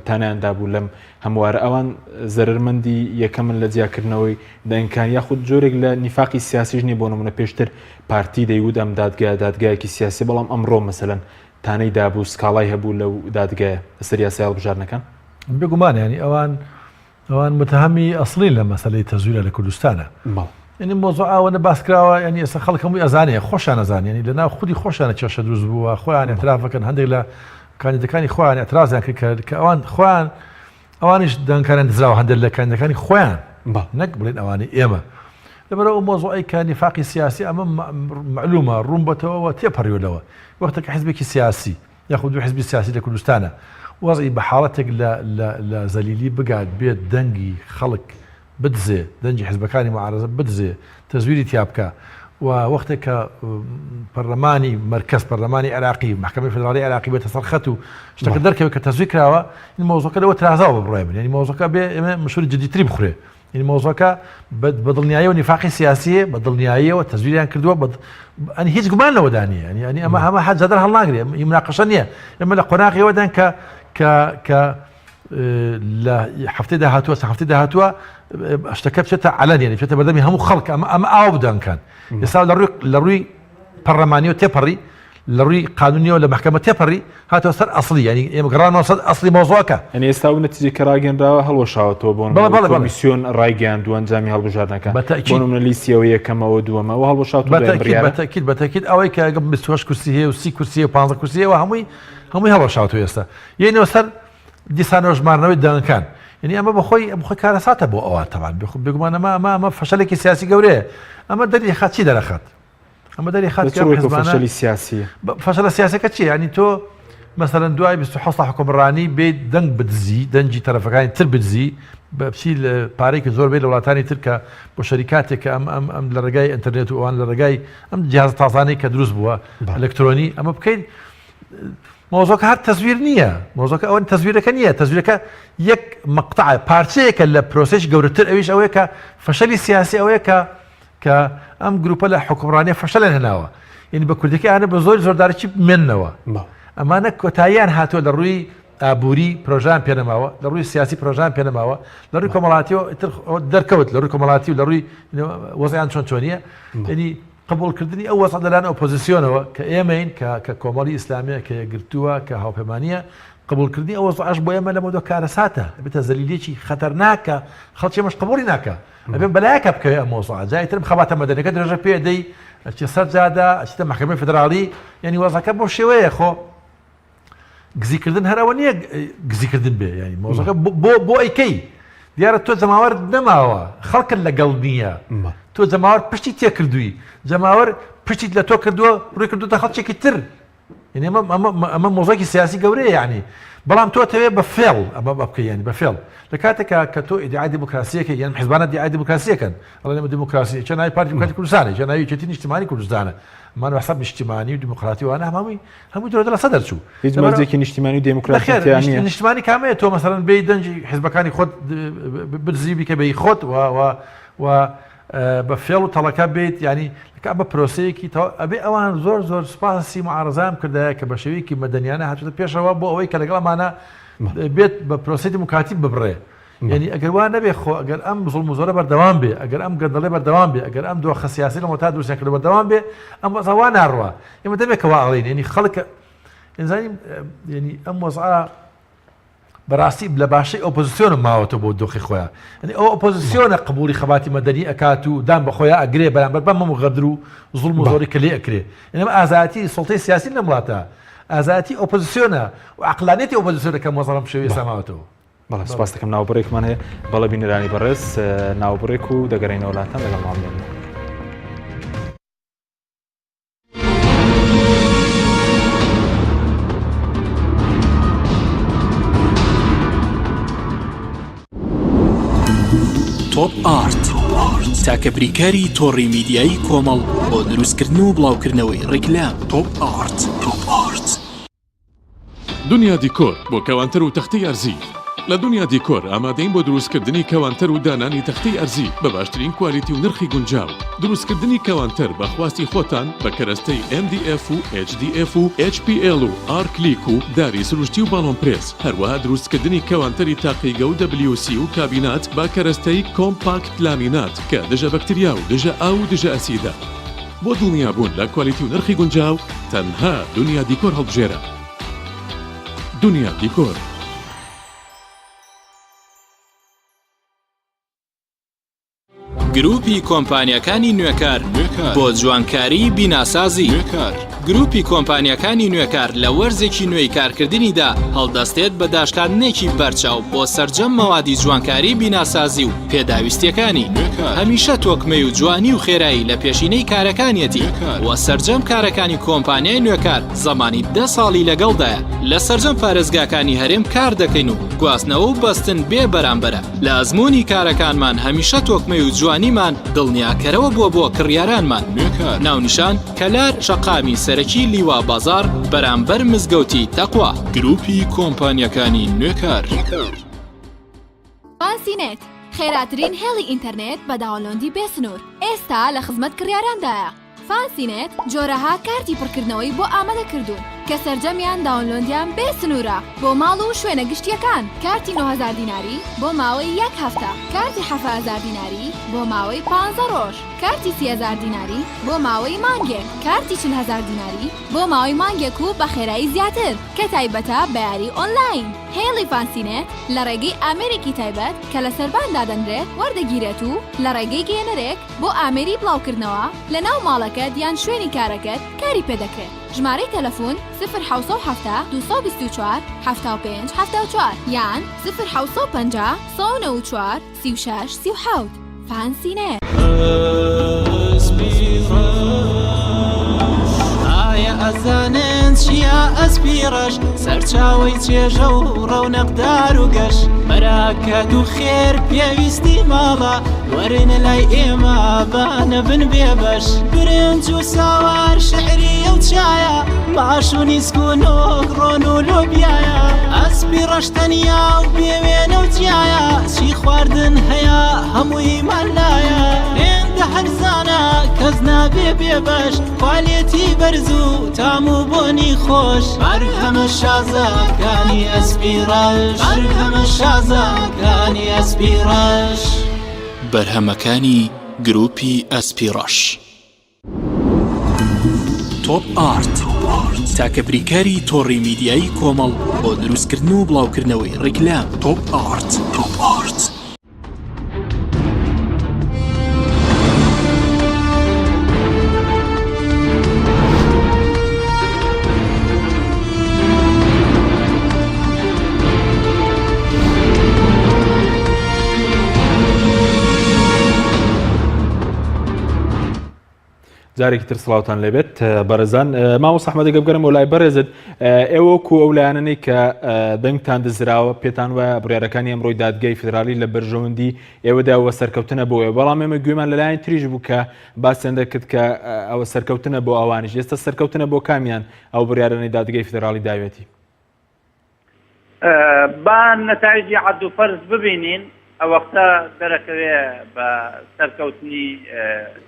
تانیاندا بوو لەم هەموارە ئەوان زەرمەندی یەکەمن لە جیاکردنەوەی دەنگکان یاخود جۆرێک لە نیفاقی سیاسیش نیە بۆ نمونە پێشتر پارتی دەیود ئەم دادگایەکی سیاسی بەڵام ئەمڕۆ مەسەلەن تانەی دابوو سکاڵای هەبوو لەو دادگایە لەسەر یاسای هەڵبژاردنەکان بێگومان ینی ئەوان متهمی ئەسڵین لە مەسەلەی تەزویرە لە کوردستانە ینی مۆزوع ئەوەنە باسکراوە ینی ئێستا خەڵک هەمووی ئەزانێ خۆشیان ئەزانێ ینی لەناو خودی خۆشیانە کێشە دروست بووە خۆیان ئێترافەکەن هەندێک لە کاندیدەکانی خۆیان ئێترازیان کرد کە ئەوان خۆیان ئەوانیش دەنگکاران دزراوە هەندێک لە کاندیدەکانی خۆیان نەک بڵێن ئەوانەی ئێمە لەبەرەوە مۆزوعی کە نیفاقی سیاسی ئەمە معلومە ڕوون بەتەوە تێپەڕیۆلەوە وەختێک حیزبێکی سیاسی یاخود دوو حیزبی سیاسی لە کوردستانە وەزعی بە حاڵەتێک لە زەلیلی بگات بێت دەنگی خەڵک بدزێ دەنگی حیزبەکانی معارەزە بدزێ تەزویری تیا بکە و وەختێک کە پەرلەمانی مەرکەز پەرلەمانی عێراقی محکەمەی فێدراڵی عێراقی بێتە سەر خەت و شتەکە دەرکەوێت کە تەزویر کراوە این مۆزوعەکە لەوە ترازاوە بڕای بن ینی مۆزوعەکە بێ ئێمە مشوری جدیتری بخورێ ینی مۆزوعەکە بە دڵنیایی و نیفاقی سیاسیە بە دڵنیاییەوە تەزویریان کردووە ئەنی هیچ گومان لەوەدا نیە ینی ئەمە هەمە حەج زەدەر هەڵناگرێ مناقەشە نییە ئێمە لە قۆناغیەوە دەن کە لە هەفتەی داهاتووە هەفتەی داهاتووە شتەکە بچێتە عەلەن ینی بچێتە بەردەمی هەموو خەڵک ئەمە ئاو بدەنکەن ئێستا لە ڕووی پەرلەمانیەوە تێپەڕی لە ڕووی قانونیەوە لە محکەمە تێپەڕی هاتەوە سەر ئەسڵی ینی ئێمە گەڕانەوە سەر ئەسڵی مۆزوعەکە ینی ئێستا و نەتیجەی کە ڕاگەنراوە هەڵوەشاوەتەوە بۆ کۆمیسیۆن ڕایگەیاندووە ئەنجامی هەڵبژاردنەکە بۆ نمونە لیستیەوە یەکەمەوە دووەمەوە هەڵوەشاوەتەوە بەتەکید ئەوەی کە 28 کورسی هەیە و 30 کورسی و 15 کورسی هەیە هەمووی هەڵوەشاوەتەوە ئێستا یعنیەوە سەر دیسانەوە ژمارنەوەی دەنگەکان ینی ئەمە بەخۆی کارەساتە بۆ ئەوە تەمان بێگومان ئەمە فەشەلێکی سیاسی گەورەیە ئەمە دەری خەچی دەرەخات ئەمە دەری خات فشلی سیاسی فشل سیاسەکە چی ینی تۆ مثلا دوای 26 حکومڕانی بێت دەنگ بدزی دەنجی تەرەفەکانی تر بدزی بەچی لە پارێکی زۆر بێت لە وڵاتانی ترکە بۆ شەریکاتێکە ئەم لە ڕێگای ئینتەرنێت و ئەوان لە ڕێگای ئەم جیاز تازانەی کە دروست بووە ئەلکترۆنی ئەمە بکەین مۆزۆکە هەر تەزویر نییە مۆزۆکە ئەوەن تەزویرەکە نییە تەزویرەکە یەک مەقطع پارچەیەکە لە پرۆسێش گەورەتر ئەویش ئەوەیە کە فشلی سیاسی ئەوەیە کە ئەم گروپە لە حکومڕانیە فشلێن هێناوە یعنی بە کوردەکە ئانە بە زۆردارێکی بمێننەوە ئەمانە کۆتاییان هاتووە لە ڕووی ئابووری پرۆژان پێنەماوە لە ڕووی سیاسی پرۆژان پێنەماوە لە ڕووی کۆمەڵاتیەوە دەرکەوت لە ڕووی کۆمەڵاتی و لە ڕووی وەزیان چۆنیە ینی قبولکردنی ئەو وەسە لەلایەن ئۆپۆزیسیۆنەوە کە ئێمەین کە کۆمەڵی ئیسلامیە کە یەکگرتووە کە هاوپەیمانیە قبولکردنی ئەوە ئەش بۆ ئێمە لەمەوە کارەساتە بێتە زەلیلێکی خەتەرناکە خەڵکی ئێمەش قبولی ناکە ئەبێ بەلایەکە بکەوێ ئەم مۆزوعە جای ترم خەباتە مەدەنیەکە درێژە پێ دەی ئەچی سەر جادا ئەچیتە محکەمەی فدراڵی یعنی وەزەکە بۆ شێوەیە خۆ گزیکردن هەرەوە نییە گزیکردن بێ ینی مۆزەکە بۆ ئەیکەی دیارە تۆ جەماوەر نەماوە خەڵکن لەگەڵ نییە تۆ جەماوەر پشتی تێکردووی جەماوەر پشتیت لە تۆ کردووە ڕووی کردوتە خەڵکێکی تر یعنی ئەمە مۆزەکی سیاسی گەورەیە یعنی بەڵام تۆ تەوێ بە فێڵ ئەمە بکەی ینی بە فێڵ لە کاتێکە کە تۆ ئیدعای دیموکراسیەکە یان حیزبانە دیعای دیموکراسیەکەن ئەڵێ دیموکراسی چ ناوی پارتی دیموکراتی کوردستانە چ ناوی یەکێتی نیشتیمانی کوردستانە مان حساب نیشتیمانی و دیموکراتی وانە هەمووی دەرە لە سەدەر چوو هیچ مەرجێکی نیشتیمانی و دیموکراسی نیشتیمانی کامەیە تۆ مەسەرەن بێ دەنجی حیزبەکانی خۆت برزی بیکە بەی خۆت و بە فێڵ و تەڵەکە بێت ینی بە پرۆسەیەکی ئەبێ ئەوان زۆر سپاسی معارەزام کردایە کە بە شێوەیەکی مەدەنیانە هاتووەتە پێشەوە بۆ ئەوەی کە لەگەڵمانە بێت بە پرۆسی دیموکراتی ببڕێ یعنی ئەگەر وان نەبێ خۆ ئەگەر ئەم زوڵم و زۆرە بەردەوام بێ ئەگەر ئەم گەندەڵێ بەردەوام بێ ئەگەر ئەم دۆخە سیاسی لەمە تا دروستیان کرد بەردەوام بێ ئەم وەزەوا ناڕوە ئێمە دەبێت کەوا ئەڵێن ینی خەڵکە ئینزانیم ینی ئەم وەزعە بەڕاستی لە باشەی ئۆپۆزیسیۆنە ماوەتە بۆ دۆخی خۆیان ینی ئەو ئۆپۆزیسیۆنە قبولی خەباتی مەدەنی ئەکات و دام بە خۆیان ئەگرێ بەرامبەر بەم هەموو غەدر و زوڵم و زۆری کە لێ ئەکرێ ئەمە ئازادی سڵتەی سیاسی لەم وڵاتە ئازادی ئۆپۆزیسیۆنە و عەقلانیەتی ئۆپۆزیسیۆنە کە مۆزەڵەم شێوەیە ساماوەتەوە بەڵێ سپاس دەکەم ناوبڕێکمان هەیە بەڵێ بینەرانی بەڕێز ناوبڕێک و دەگەڕێنەوە وڵاتان لەگەڵمان بێن تۆپ ئارت تاکە بریکاری تۆڕی میدیایی کۆمەڵ بۆ دروستکردن و بڵاوکردنەوەی ڕیکلام تۆپ ئارت دنیا دیکۆر بۆ کەوانتەر و تەختەی ئەرزی لە دنیا دیکۆر ئامادەین بۆ دروستکردنی کەوانتەر و دانانی تەختەی ئەرزی بە باشترین کوالیتی و نرخی گونجاو دروستکردنی کەوانتەر بە خواستی خۆتان بە کەرەستەی MDF و HDF و HPL و R-Click و داری سروشتی و باڵۆن پرێس هەروەها دروستکردنی کەوانتەری تاقیگە و WC و کابینات با کەرەستەی کۆمپاکت لامینات کە دژە بەکتریا و دژە ئاو و دژە ئەسیدا بۆ دڵنیابوون لە کوالیتی و نرخی گونجاو تەنها دنیا دیکۆر هەڵبژێرە دنیا دیکۆر گروپی کۆمپانیەکانی نوێکار بۆ جوانکاری بیناسازی گروپی کۆمپانیەکانی نوێکار لە وەرزێکی نوێی کارکردنیدا هەڵدەستێت بە داشکاندنێکی بەرچاو بۆ سەرجەم مەوادی جوانکاری بیناسازی و پێداویستیەکانی هەمیشە تۆکمەی و جوانی و خێرایی لە پێشینەی کارەکانیەتی وە سەرجەم کارەکانی کۆمپانیای نوێکار زەمانی 10 ساڵی لەگەڵدایە لە سەرجەم پارێزگاکانی هەرێم کار دەکەین و گواستنەوە و بەستن بێ بەرامبەرە لە ئەزمموی کارەکانمان هەمیشە تۆکمەی و جوانیمان دڵنیاکەرەوە بۆ کڕیارانمان ناونیشان کەلار شەقامی سەرەکی لیوا بازار بەرامبەر مزگەوتی تەقوا گروپی کۆمپانیەکانی نوێکار فانسینێت خێراترین هێڵی ئینتەرنێت بە داوانلۆدی بێسنوور ئێستا لە خزمەت کڕیاراندایە فانسینێت جۆرەها کارتی پڕکردنەوەی بۆ ئامادە کردوون کە سەرجەمیان داوانلۆدیان بێسنوورە بۆ ماڵ و شوێنە گشتیەکان کارتی 9000 دیناری بۆ ماوەی 1 هەفتە کارتی 7000 دیناری بۆ ماوەی 15 ڕۆژ کارتی 30000 دیناری بۆ ماوەی مانگێک کارتی 40000 دیناری بۆ ماوەی مانگێک و بە خێرایی زیاتر کە تایبەتە بە یاری ئۆنلاین هێڵی فانسینێت لە ڕێگەی ئامێرێکی تایبەت کە لە سەرباندا دەنرێت وەردەگیرێت و لە ڕێگەی گێنەرێک بۆ ئامێری بڵاوکردنەوە لە ناو ماڵەکەت یان شوێنی کارەکەت کاری پێدەکرێت ژمارەی تەلەفۆن 0 224 75 74 یان 0 194 36 37 فانسینێت ئەزانن چیا ئەسپیڕەش سەرچاوی چێژە و ڕەونەقدار و گەش بەراکەت و خێر پێویستی ماڵە وەرن لای ئێمە بانەبن بێبەش برنج و ساوار شعری ئەو چایە ماش و نیسک و نۆک ڕۆن و لۆبیایە ئەسپی ڕەشتەنیا و بێوێنە و جیایە چی خواردن هەیە هەمووی مەلایە هێندە هەرزانە کەس نابێ بێبەش کوالێتی بەرز و تام و بۆنی خۆش بەرهەمە شازەکانی ئەسپی ڕەش بەرهەمە شازەکانی ئەسپی ڕەش بەرهەمەکانی گروپی ئەسپی ڕەش. تۆپ ئارت تاکە بریکاری تۆڕی میدیایی کۆمەڵ بۆ دروستکردن و بڵاوکردنەوەی ڕیکلام. تۆپ ئارت. جارێکی تر سڵاوتان لێبێت بەڕێزان. مامۆستا ئەحمەد گەبگەرم و لای بەڕێزت ئێوە کو ئەو لایەنەی کە دەنگتان دزراوە پێتان وایە بڕیارەکانی ئەمڕۆی دادگای فیدرالی لە بەرژەوەندی ئێوەدا ئەوە سەرکەوتنە بۆ ئێوە، بەڵام ئێمە گوێمان لەلایەن تریش بوو کە باسییان دەکرد کە ئەوە سەرکەوتنە بۆ ئەوانیش. ئێستا سەرکەوتنە بۆ کامیان ئەو بڕیارانەی دادگای فیدرالی داوێتی؟ با نەتایجی عەدل و فەرز ببینین ئەوەختە دەرەکەوێ بە سەرکەوتنی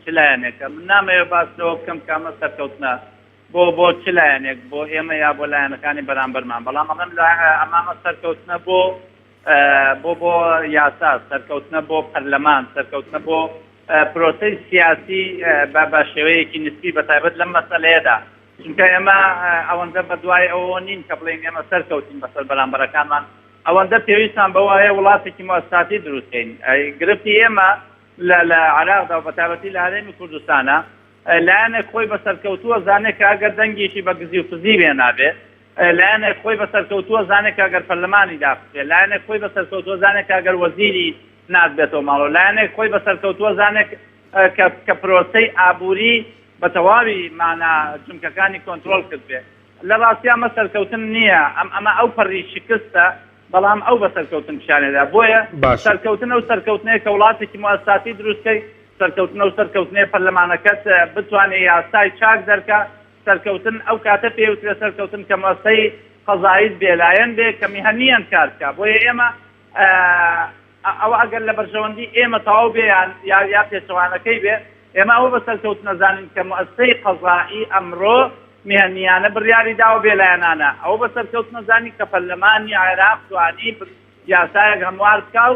چ لایەنێکە. من نامەوێ باسەوە بکەم کامە سەرکەوتنە بۆ چ لایەنێک بۆ ئێمە یا بۆ لایەنەکانی بەرامبەرمان، بەڵام ئەمامە سەرکەوتنە بۆ یاسا، سەرکەوتنە بۆ پەرلەمان، سەرکەوتنە بۆ پرۆسەی سیاسی بە شێوەیەکی نسبی بەتایبەت لەم مەسەلەیەدا، چونکە ئێمە ئەوەندە بەدوای ئەوە نین کە بڵێن ئێمە سەرکەوتین بەسەر بەرامبەرەکانمان، ئەوەندە پێویستان بەوایە وڵاتێکی مؤسساتی دروستکەین. گرفتی ئێمە لە عێراقدا و بەتایبەتی لە هەرێمی کوردستانە لایەنێک خۆی بە سەرکەوتووە زانێت کە ئەگەر دەنگێکی بە گزی و فزی بێ نابێت، لایەنێک خۆی بە سەرکەوتووە زانێت کە ئەگەر پەرلەمانی داخبێت، لایەنێک خۆی بە سەرکەوتووە زانێت کە ئەگەر وەزیری ناتبێتەوە ماڵەوە، لایەنێک خۆی بە سەرکەوتووە زانێت کە پرۆسەی ئابووری بە تەواوی مانە جومکەکانی کۆنتڕۆڵ کرد بێت. لە ڕاستی ئەمە سەرکەوتن نییە، ئەمە ئەو پەڕی شکستە، بەڵام ئەو بە سەرکەوتن پیشانێدا. بۆیە سەرکەوتنە و سەرکەوتنەیە کە وڵاتێکی مؤسساتی دروستکەی، سەرکەوتنە و سەرکەوتنەیە پەرلەمانەکەت بتوانێت یاسای چاک دەرکە، سەرکەوتن ئەو کاتە پێوترێ سەرکەوتن کە مەسەی قەزاییت بێلایەن بێ کە میهەنیان کار بکە. بۆیە ئێمە ئەوە ئەگەر لە بەرژەوەندی ئێمە تەواو بێ یا پێچەوانەکەی بێ، ئێمە ئەوە بە سەرکەوت نەزانین کە مؤسسەی قەزایی ئەمڕۆ میهەنیانە بڕیاری داوە بێلایەنانە، ئەوە بە سەرکەوت نەزانی کە پەرلەمانی عێراق توانی یاسایەک هەموار بکە و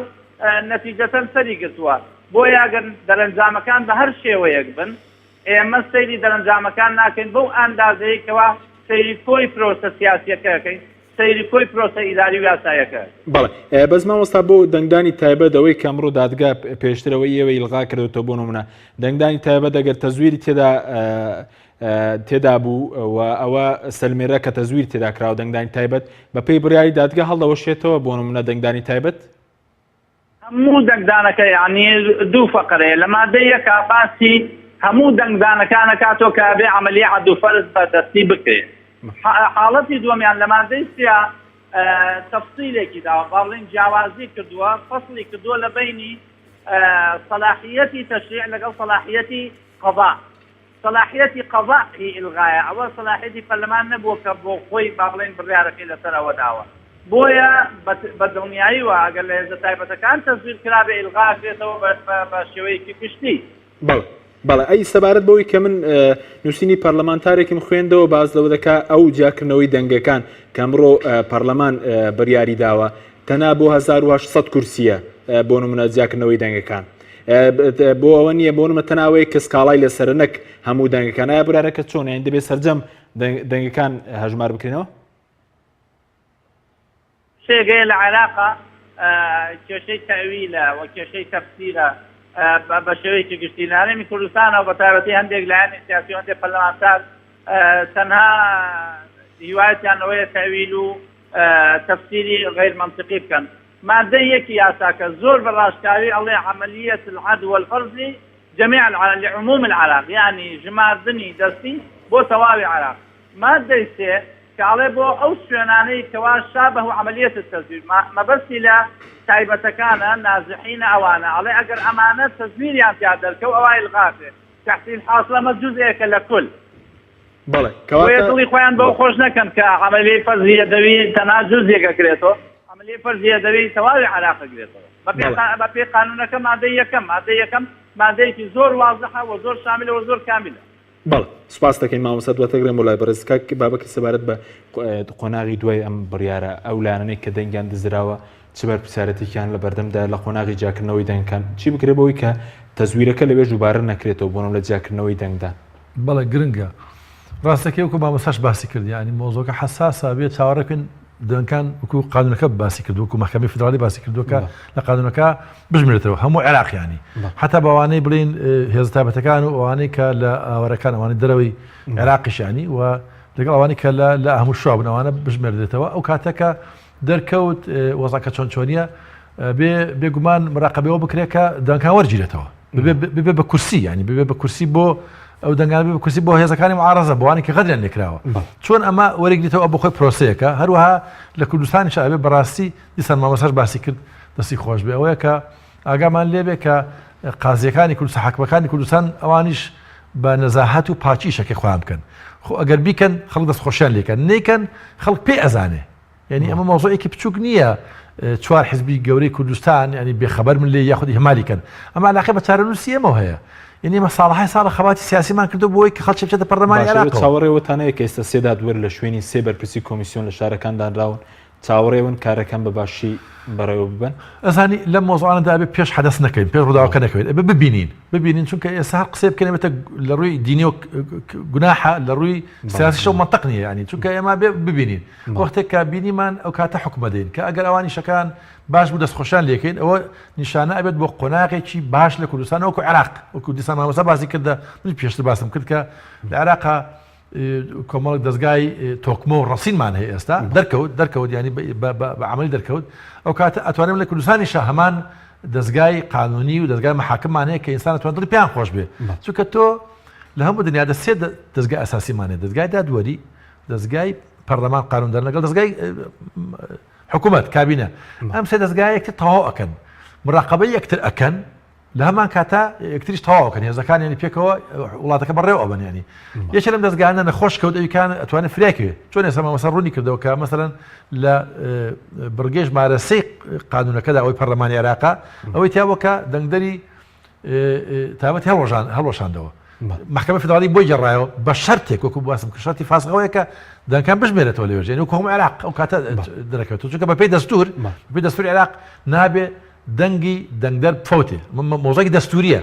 نەتیجەتەن سەری گرتووە. بۆیە ئەگەر دەرەنجامەکان بە هەر شێوەیەک بن، ئێمە سەیری دەرەنجامەکان ناکەین بەو ئەندازەیەکەوە سەیری کۆی پرۆسە سیاسیەکەکەین، سەیری کۆی پرۆسە ئیداری و یاسایەکە. بەڵێ بەس مامۆستا بۆ دەنگدانی تایبەت ئەوەی کە ئەمڕۆ دادگا پێشترەوەی ئێوە ئیلغا کردوتەوە بۆ نمونە دەنگدانی تایبەت ئەگەر تەزویری تێدا بوو و ئەوە سەلمێرە کە تەزویر تێدا کراوە دەنگدانی تایبەت بە پێی بڕیاری دادگا هەڵدەوەشێتەوە بۆ نمونە دەنگدانی تایبەت؟ هەموو دەنگدانەکە یعنی دوو فەقرەیە لە مادەی یەکە باسی هەموو دەنگدانەکانە کاتۆ کە بێ عەمەلیە عەدل و فەرز بەدەستی بکرێت. حاڵەتی دووەمیان لە مادەی سێ تەفسیلێکی داوە، باڵێن جیاوازی کردووە، فەصلی کردووە لە بینی صلاحیەتی تەشریع لەگەڵ صلاحیەتی قەضا. صلاحیەتی قەضائی ئیلغایە، ئەوە صلاحیەتی پەرلەمان نەبووە کە بۆ خۆی با بڵێن بڕیارەکەی لەسەر ئەوە داوە. بۆیە بە دڵنیاییوە ئەگەر لە هێزە تایبەتەکان تەزویر کرابێ ئیلغا بێتەوە بە شێوەیەکی گشتی. بەڵێ ئەی سەبارەت بەوەی کە من نووسینی پەرلەمانتارێکم خوێندەوە باز لەوە دەکا ئەو جاکردنەوەی دەنگەکان کە ئەمڕۆ پەرلەمان بڕیاری داوە تەنها بۆ 1800 کورسیە بۆ نمونە جاکردنەوەی دەنگەکان، بۆ ئەوە نییە بۆ نمە تەناوەیە کە سکاڵای لەسەر نەک هەموو دەنگەکان. ئایا برارەکە چۆن یان دەبێت سەرجەم دەنگەکان هەژمار بکرێنەوە؟ شێگەیە لە عێراقا کێشەی تەویلە و کێشەی تەفسیرە بە شێوەیەکی گشتی لە هەرێمی کوردستانە و بەتایبەتی هەندێک لایەنی سیاسی و هەندێک پەرلەمانتار تەنها هیوایەتیان ئەوەیە تەویل و تەفسیری غیر منطقی بکەن. مادەی یەکی یاساکە زۆر بە ڕاشکاری ئەڵێ عەمەلیەت العەدل والفەرز جەمیع لعموم العراق، یعنی ژماردنی دەستی بۆ تەواوی عێراق. مادەی سێ کاڵێ بۆ ئەو شوێنانەی کەوا شابه و عملیەتە تەزویر مەبەستی لە تایبەتەکانە نازحینە ئەوانە ئەڵێ ئەگەر ئەمانە تەزویریان تیا دەرکە و ئەوای الغاتێ تحصیل حاصلەمە جزئێکە لە کل بەڵێ دڵی خۆیان بەو خۆش نەکەن کە عملیەی فەرزیە دەوی تەنها جزئێکەکرێتەوە عملیەی فەرزیە دەوی تەواوی عەراقەگرێتەوە بە پێی قانونەکە مادەی یەکەم مادەیەکی زۆر وازحە و زۆر شاملە و زۆر کاملە. بەڵێ سوپاس دەکەین مامۆستا دواتەگرێن بۆ لای بەڕێزکە بابەکی سەبارەت بە قۆناغی دوای ئەم بڕیارە ئەو لایەنەی کە دەنگیان دزراوە چ بەرپرسیارەتێکیان لە بەردەمدا لە قۆناغی جیاکردنەوەی دەنگەکان چی بکرێ بەوەی کە تەزویرەکە لەوێ ژوبارە نەکرێتەوە بۆنەوە لە جیاکردنەوەی دەنگدا. بەڵێ گرنگە ڕاستەکەی وەکو مامۆستاش باسی کرد ینی مۆزۆکە حساسە بێت چاوەڕێکن دەنگەکان وەکو قانونەکە باسی کردو وەکو محکەمەی فدرالی باسی کردوکە لە قانونەکە بژمێرێتەوە هەموو عێراقیانی حتا بەوانەی بڵین هێز تایبەتەکان و ئەوانەی کە لە ئاوەرەکان ئەوانەی دەرەوەی عێراقیشانی و لەگەڵ ئەوانەی کە لە هەموو شووا بن ئەوانە بژمێردێتەوە ئەو کاتەکە دەرکەوت وەزاکە چۆنچۆنیە بێگومان مراقبەوە بکرێت کە دەنگەکان وەرگیرێتەوە ببێ بە کورسی ینی ببێ بە کورسی بۆ ئەو دەنگان بە کورسی بۆ هێزەکانی معارەزە بۆوانی کە غەدریان لێکراوە چۆن ئەمە وەرەگریتەوە بۆ خۆی پرۆسەیەکە هەروەها لە کوردستانی شابێ بەڕاستی دیسان مامۆستاش باسی کرد دەستی خۆش بێ ئەوەیە کە ئاگامان لێبێ کە قازیەکانی کوردستان حاکمەکانی کوردستان ئەوانیش بە نەزاهەت و پاچی شەکەی خۆیان بکەن ئەگەر بیکەن خەڵک دەستخۆشیان لێکەن نەیکەن خەڵک پێ ئەزانێ یعنی ئەمە مۆزۆیەکی بچووک نییە چوار حزبی گەورەی کوردستان ینی بێخەبەر من لێ یاخودی هەماریکەن ئەمە علاقەی بە چارەنووسی ئەمەوە هەیە یعنی مە ساڵهای ساڵە خەباتی سیاسیمان کردو بۆی کە خەڵکی بچێتە پەرلەمانی عێراق چاوەڕێوەتانەیە کە ئێستا سێ دادوەر لە شوێنی سێ بەرپرسی کۆمیسیۆن لە شارەکاندانراون چاوەڕێون کارەکان بە باشی بەڕێوە ببن ئەزانی لەم مۆزوعانەدا بێ پێش حەدەس نەکەین پێش ڕووداوەکە نەکەوێت ببینین چونکە ئێستا هەر قسەی بکەین بێتە لە ڕووی دینی و گوناحە لە ڕووی سیاسیش و مەنتەق نییە ینی چونکە ئێمە ببینین وەختێک کە بینیمان ئەو کاتە حکومە دەین کە ئەگەر ئەوانی شەکان باش بوو دەستخۆشیان لێکەین ئەوە نیشانە ئەبێت بۆ قۆناغێکی باش لە کوردستان وەکو عێراق وەکو دیسان مامۆستا باسی کردە من پێشتر باسم کرد کە لە عێراقا کۆمەڵک دەستگای تۆکمە و ڕەسینمان هەیە ئێستا دەرکەوت ینی بە عملی دەرکەوت ئەو کاتە ئەتوانێت لە کوردستانیشە هەمان دەستگای قانونی و دەستگای مەحاکممان هەیە کە ئینسان ئەتوانێت دڵی پێیان خۆش بێ چونکە تۆ لە هەموو دنیادا سێ دەستگای ئەساسیمان هەیە دەستگای دادوەری دەستگای پەرلەمان قانوندەر لەگەڵ دەستگای حکوومەت کابینە ئەم سێ دەستگای یەکتر تەواو ئەکەن مراقبەی یەکتر ئەکەن لە هەمان کاتە یەکتریش تەواوکەن هێزەکان ینی پێکەوە وڵاتەکە بەڕێوە ئەبن ینی یەکێ لەم دەستگانە نەخۆش کەوت ئەویکان ئەتوانێت فراکوێت چۆن ئێستا مامۆستا ڕوونی کردەوە کە مەسەڵەن لە بڕگەی ژمارە سێی قانونەکەدا ئەوەی پەرلەمانی عێراقا ئەوەی تیاوەکە دەنگدەری تایبەتی هەڵۆشاندەوە محکمە فدرالی بۆی گەڕایەوە بە شەرتێک وەکو باسم کە شەرتی فاسقەوەیە کە دەنگەکان بژمێرێتەوە لەوێژ ینی وەکو هەموو عێراق ئەو کاتە دەرەکەوێت چونکە بەپێی دەستوری عێراق نابێ دەنگی دەنگدەر بفەوتێ مۆزۆکی دەستوریە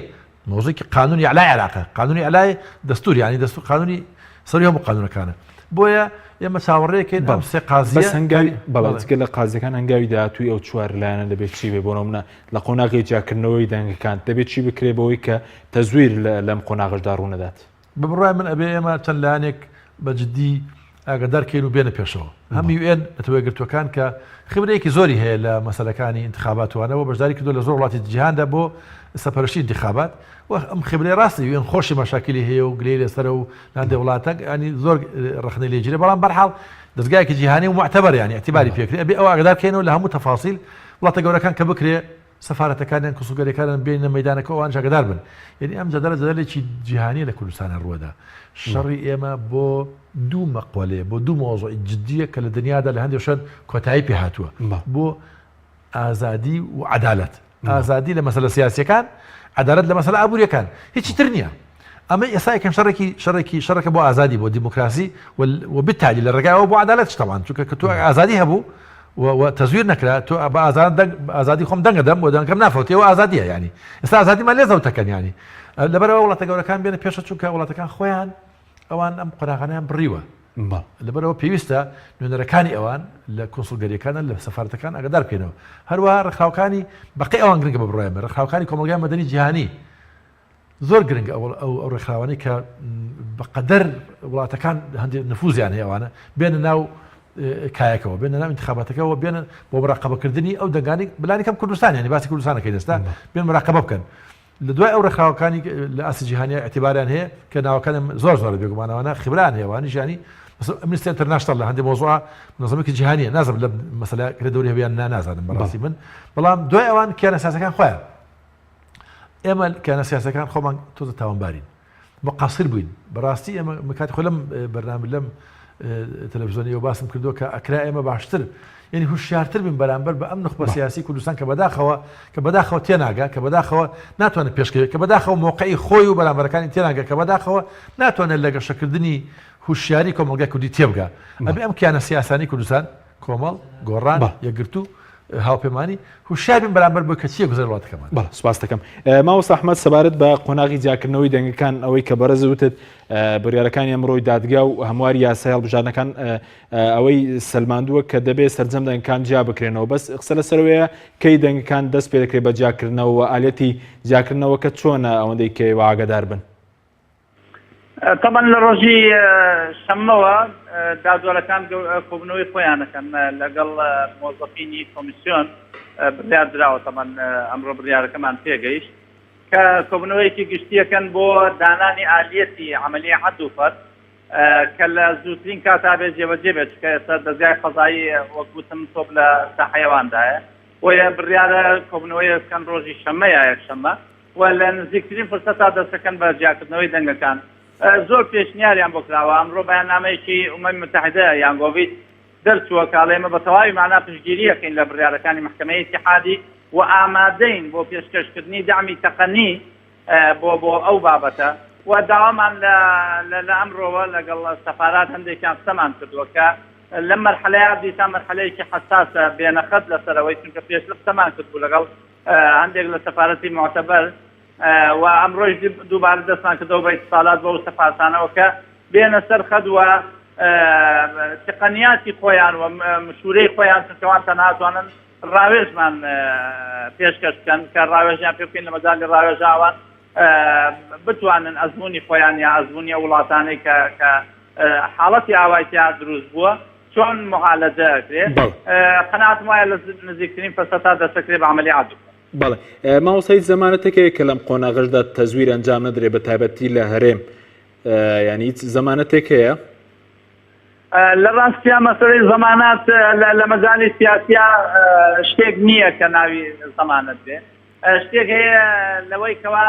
مۆزۆکی قانونی عەلای عێراقە قانونی عەلای دەستور ینی دەستور قانونی سەری هەموو قانونەکانە بۆیە ئێمە چاوەڕێکین ئەم سێ قازیە هەنگاوی بەڵاتگە لە قازیەکان هەنگاوی داهاتووی ئەو چوار لایەنە دەبێت چی بێ بۆ نمونە لە قۆناغی جیاکردنەوەی دەنگەکان دەبێت چی بکرێ بەوەی کە تەزویر لەم قۆناغشدا ڕوونەدات بڕای من ئەبێ ئێمە چەند لایەنێک بەجددی ئاگادارکەین و بێنە پێشەوە هەم UN ئەتەوەگرتوەکان کە خبرەیەکی زۆری هەیە لە مەسەلەکانی انتخاباتوانەوە بەشداری کردو لە زۆر وڵاتی جیهاندا بۆ سەپەرشتی انتخابات و ئەم خبرەی ڕاستی UN خۆشی مەشاکلی هەیە و گلەی لەسەر و لاندێ وڵاتە ینی زۆر ڕخنەی لێگیرێ بەڵام بەرحاڵ دەستگایەکی جیهانی و معتەبەر ینی اعتیباری پێکرێ ئەبێ ئەو ئاگادارکەینەوە لە هەموو تەفاسیل وڵاتە گەورەکان کە بکرێ سەفارەتەکانیان کۆسوگەریەکانیان بێنە مەیدانەکە ئەوان ئاگادار بن یعنی ئەم جەدەلێکی جیهانی لە کوردستانە ڕووەدا شەڕی ئێمە بۆ دوو مەقۆلێ بۆ دوو مۆزۆی جددیە کە لە دنیادا لە هەندێک شوێن کۆتایی پێ هاتووە بۆ ئازادی و عەدالەت ئازادی لە مەسەلە سیاسیەکان عەدالەت لە مەسەلە ئابووریەکان هیچی تر نییە ئەمە ئێستا یەکەم شەڕێکە بۆ ئازادی بۆ دیموکراسی و بالتالي لە ڕێگایەوە بۆ عەدالەت تەوان چونکە کە تۆ ئازادی هەبوو و تەزویر نەکرا تۆ بە ئازادی خۆم دەنگەدەم و دەنگەکەم نافەوتیەوە ئازادیە ینی ئێستا ئازادیمان لێزەوتەکەن ینی لەبەرەوە وڵاتە گەورەکان بێنە پێشە چونکە وڵاتەکان خۆیان ئەوان ئەم قۆناغانیان بڕیوە لەبەرەوە پێویستە نوێنەرەکانی ئەوان لە کۆنسڵگەریەکانە لە سەفارەتەکان ئاگادار بکەنەوە هەروەها ڕێکخراوەکانی بەقی ئەوان گرنگە بە بڕایمە ڕێکخراوەکانی کۆمەلگای مەدەنی جیهانی زۆر گرنگە ئەو ڕێکخراوانی کە بەقەدەر وڵاتەکان هەندێک نفوزیان هەیە ئەوانە بێنە ناو کایەکەوە بێنە ناو انتخاباتەکەەوە بێنن بۆ مراقبەکردنی ئەو دەنگانی بلانی کەم کوردستان ینی باسی کوردستانەکەی دەستا بێن مراقبە بکەن لە دوای ئەو ڕێکخراوەکانی لە ئاسی جیهانی اعتیباریان هەیە کە ناوەکانم زۆر بێگومانەوەە خبران هەیەوانی ژیانی ئەمنیستی ئینتەرناشنال لە هەندێک مۆزوع منظمەیەکی جیهانیە نازانم لە مەسەلا کرێ دەوری هەبیان نازانم بەڕاستی من بەڵام دوای ئەوان کیانە سیاسەکان خۆیان ئێمە کیانە سیاسەکان خۆمان تۆزە تاوانبارین مقاصر بووین بەڕاستی ئێمە کاتی خۆ لەم بەرنامە لەم تەلەڤیزیۆنی و باسم کردووە کە ئەکرا ئێمە باشتر یعنی هوشیارتر بین بەرامبەر بە ئەم نخبە سیاسی کوردستان کە بەداخەوە تێناگا کە بەداخەوە ناتوانێت پێشکەوێت کە بەداخەوە موقعی خۆی و بەرامبەرەکانی تێناگا کە بەداخەوە ناتوانێت لە گەشەکردنی هوشیاری کۆمەڵگای کوردی تێبگا ئەبێ ئەم کیانە سیاسانی کوردستان کۆمەڵ گۆڕان یەکگرتو هاوپەیمانی هوشیار بین بەرامبەر بۆ کەچیە گوزەر وڵاتەکەمان بەڵێ سوپاس دەکەم مامۆستا ئەحمەد سەبارەت بە قۆناغی جیاکردنەوەی دەنگەکان ئەوەی کە بەرەز وتت بڕیارەکانی ئەمڕۆی دادگا و هەمواری یاسای هەڵبژاردنەکان ئەوەی سەلماندووە کە دەبێت سەرجەم دەنگەکان جیا بکرێنەوە بەس قسە لەسەرەوەیە کەی دەنگەکان دەست پێ دەکرێت بە جیاکردنەوە و ئالەتی جیاکردنەوەکە چۆنە ئەوەندەی کەوە ئاگادار بن طبعا لە ڕۆژی شەمەوە دادوەرەکان کۆبنەوەی خۆیانەکەن لەگەڵ مۆزەفینی کۆمیسیۆن بڕیار دراوە طبعا ئەمڕۆ بڕیارەکەمان پێگەیشت کە کۆبنەوەیەکی گشتیەکەن بۆ دانانی ئالەتی عملی عەدوفەر کە لە زووترین کاتا بێت جێبەجێ بێت کە ئێستا دەزگای قەزایی وەکوتم تۆپ لە ساحەیەواندایە وە بڕیارە کۆبنەوەیەکەن ڕۆژی شەمەیە یەکشەمە و لە نزیکترین فرسەتا دەستەکەن بە جیاکردنەوەی دەنگەکان زۆر پێشنیاریان بۆ کراوە ئەمڕۆ بەیاننامەیەکی ئومەمی متحیدە یانگۆڤیت دەرچووە کاڵ ئێمە بە تەواوی معنا پشتگیریەکەین لە بڕیارەکانی محکەمەی ئیتیحادی و ئامادەین بۆ پێشکەشکردنی دامی تەقەنی بۆ ئەو بابەتە و داوامان لە ئەمڕۆوە لەگەڵ سەفارات هەندێکیان قسەمان کردووە کە لەم مەرحەلەیە دیسان مەرحەلەیەکی حساسە بێنەخەت لەسەرەوەی چونکە پێش قسەمان کردبوو لەگەڵ هەندێک لە سەفارەتی معتەبەر و ئەمڕۆژ دووبارە دەستان کردەوە بە ئیتساڵات بۆ سەفارەتانەوە کە بێنە سەر خەدوە تقنیاتی خۆیان و مشورەی خۆیان چونکەوان تەنهاتوانن ڕاوێژمان پێشکەش بکەن کە ڕاوێژیان پێ بکەین لە مەجای ڕاوێژاوان بتوانن ئەزمموی خۆیان یا ئەزمموی وڵاتانەی کە حاڵەتی ئاوایتیا دروست بووە چۆن معالەجە ئەکرێت قەناعەتم وایە لە نزیکترین فەرسەتا دەستەکرێت بە عەمەلی عەدوفەر بەڵێ مامۆستای زەمانەتێکەیە کە لەم قۆناغەشدا تەزویر ئەنجام نەدرێت بە تایبەتی لە هەرێم یعنی هیچ زەمانەتێکەیە لە ڕاستیا مەسەلەی زەمانات لە مەجالی سیاسیا شتێک نییە کە ناوی زەمانەت بێ شتێک هەیە لەوەی کەوا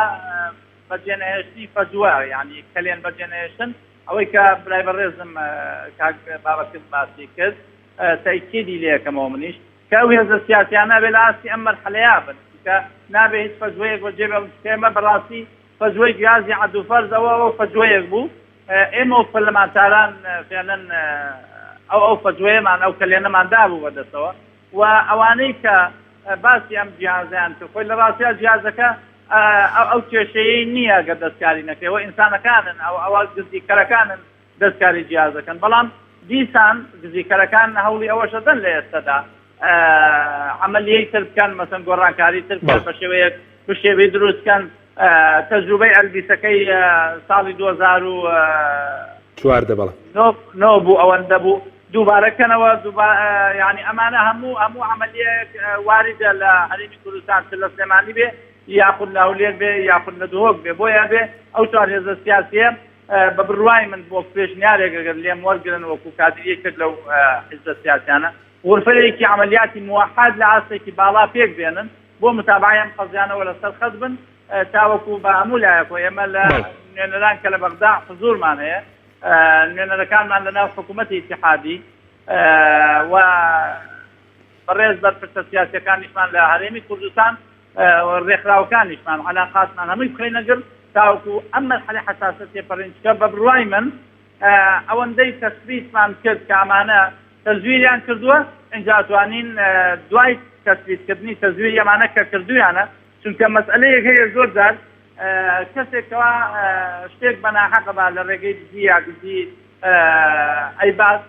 بەجێنەهێشتنی فەجووە یعنی کەلێن بەجێنەهێشتن ئەوەی کە برای بەڕێزم بابەتت باسی کرد تەیکیدی لێ یەکەمەوە منیش کە ئەو هێزە سیاسیانە بێ لە ئاستی ئەم مەرحەلەیە بن کە نابێ هیچ فەجوەیەک بۆ جێبە ئێمە بەڕاستی فەجوەی گازی عەدوفەرزەوە ئەو فەجوەیەک بوو ئێمە و پەرلەمانتاران فعلەن ئەو فەجوەیەمان ئەو کەلێنەمان دابوو بەدەستەوە و ئەوانەی کە باسی ئەم جیازیان کرد خۆی لە ڕاستیا جیازەکە ئەو کێشەیە نییە گە دەستکاری نەکرێەوە ئینسانەکانن ئەوە گزیکەرەکانن دەستکاری جیازەکەن بەڵام دیسان گزیکەرەکان هەوڵی ئەوەشە دەن لە ئێستادا عملیەی تر بکەن مەسەن گۆڕانکاری تر بکەن بە شێوەیەک شێوەی دروستکەن تەجروبەی ئەلبیسەکەی ساڵی 2004 بەڵێ نۆ بوو ئەوەندە بوو دووبارەکەنەوە ینی ئەمانە هەموو عملیەک واردە لە هەرێمی کوردستان لە سلێمانی بێ یاخود لە هەولێر بێ یاخود لە دهۆک بێ بۆیە بێ ئەو چوار هێزە سیاسیە بە بڕوای من بۆ پێشنیارێک ئەگەر لێم وەرگرن وەکو کادریەکرد لەو حیزبە سیاسیانە غرفەیەکی عملیاتی موحد لە ئاستێکی باڵا پێک بێنن بۆ متابعەیان قەزیانەوە لەسەر خەت بن تاوەکو بە هەموو لایەکۆ ئێمە لە نوێنەران کە لە بەغدا حزورمان هەیە نوێنەرەکانمان لەناو حکوومەتی ئیتیحادی و بەڕێز بەرپرسە سیاسیەکانیشمان لە هەرێمی کوردستان ڕێکخراوەکانیشمان عەلاقاتمان هەمووی بخەینەگەر تاوەکو ئەم مەرحەلەی حەساسە تێپەڕێنچکە بە بڕوای من ئەوەندەی تەسبیتمان کرد کە ئەمانە تەزویریان کردووە ئینجا توانین دوای تەسبیتکردنی تەزویر ئەمانە کە کردویانە چونکە مەسئلەیەک هەیە زۆر جار کەسێکەوە شتێک بەناحەقەبا لە ڕێگەی دزی یا گزی ئەیباس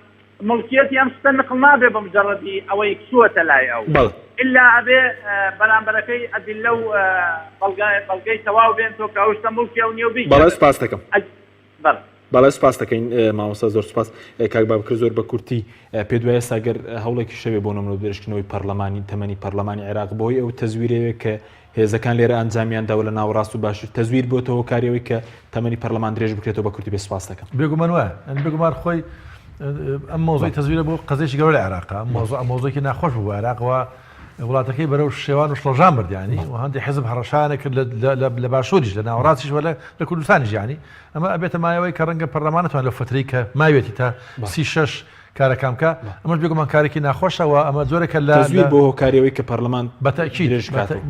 مڵکیەتی ئەم شتە نقڵ نابێ بە مجەڕەدی ئەوەی چووەتە لای ئەو ئللا ئەبێ بەرامبەرەکەی ئەدلە و بەڵگەی تەواو بێن تۆ کە ئەو شتە مڵکی ئەو نیە و بیت بەڵێ سپاس دەکەم بەڵێ سپاس دەکەین مامۆستا زۆر سپاس کاک بابکر زۆر بە کورتی پێ دوای ئێستا گەر هەوڵێکی شەوێ بۆ نەمەوە دەرشکنەوەی پەرلەمانی تەمەنی پەرلەمانی عێراق بۆی ئەو تەزویرەیە کە هێزەکان لێرە ئەنجامیان داوە لە ناوەڕاست و باشتر تەزویر بۆتەوە کاریەوەی کە تەمەنی پەرلەمان درێژ بکرێتەوە بە کورتی بێ سپاس دەکەم بێگومان وایە بێگومان خۆی ئەم مۆزۆی تەزویرە بۆ قەزێکی گەورە لە عێراقا مۆزۆیەکی ناخۆش بوو عێراقەوە وڵاتەکەی بەرەو شێوان و شڵەژان بردیانی و هەندێک حزب هەڕەشانە کرد لە باشووریش لە ناوەڕاستیش وە لە کوردستانیش ینی ئەمە ئەبێتە مایەوەی کە ڕەنگە پەرلەمانەتوان لە فترەی کە ماوێتی تا 36 کارەکەمکە ئەمەش بێگومان کارێکی ناخۆشەوە ئەمە زۆرێکە لە تەزویر بۆ هۆکاریەوەی کە پەرلەمان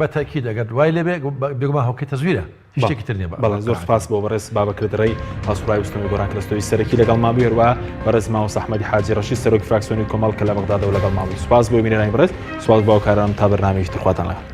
بەتەکید ئەگەر دوای لێبێ بێگومان هۆکەی تەزویرە هیچێکی تر نیە بەڵێ زۆر سپاس بۆ بەڕێز بابەکردڕی هەسوڕای وستەمی گۆران کلەستەوەی سەرەکی لەگەڵ مابوو هەروە بەڕێز ماوەس ئەحمەدی حاجی ڕەشید سەرۆکی فراکسیۆنی کۆمەڵ کە لە بەغدادەوە لەگەڵ مابوو سپاس بۆ بینەرانی بەڕێز سوپاس بۆ ئەو کاران تا بەرنامەیەکی تر خواتان لەگەڵ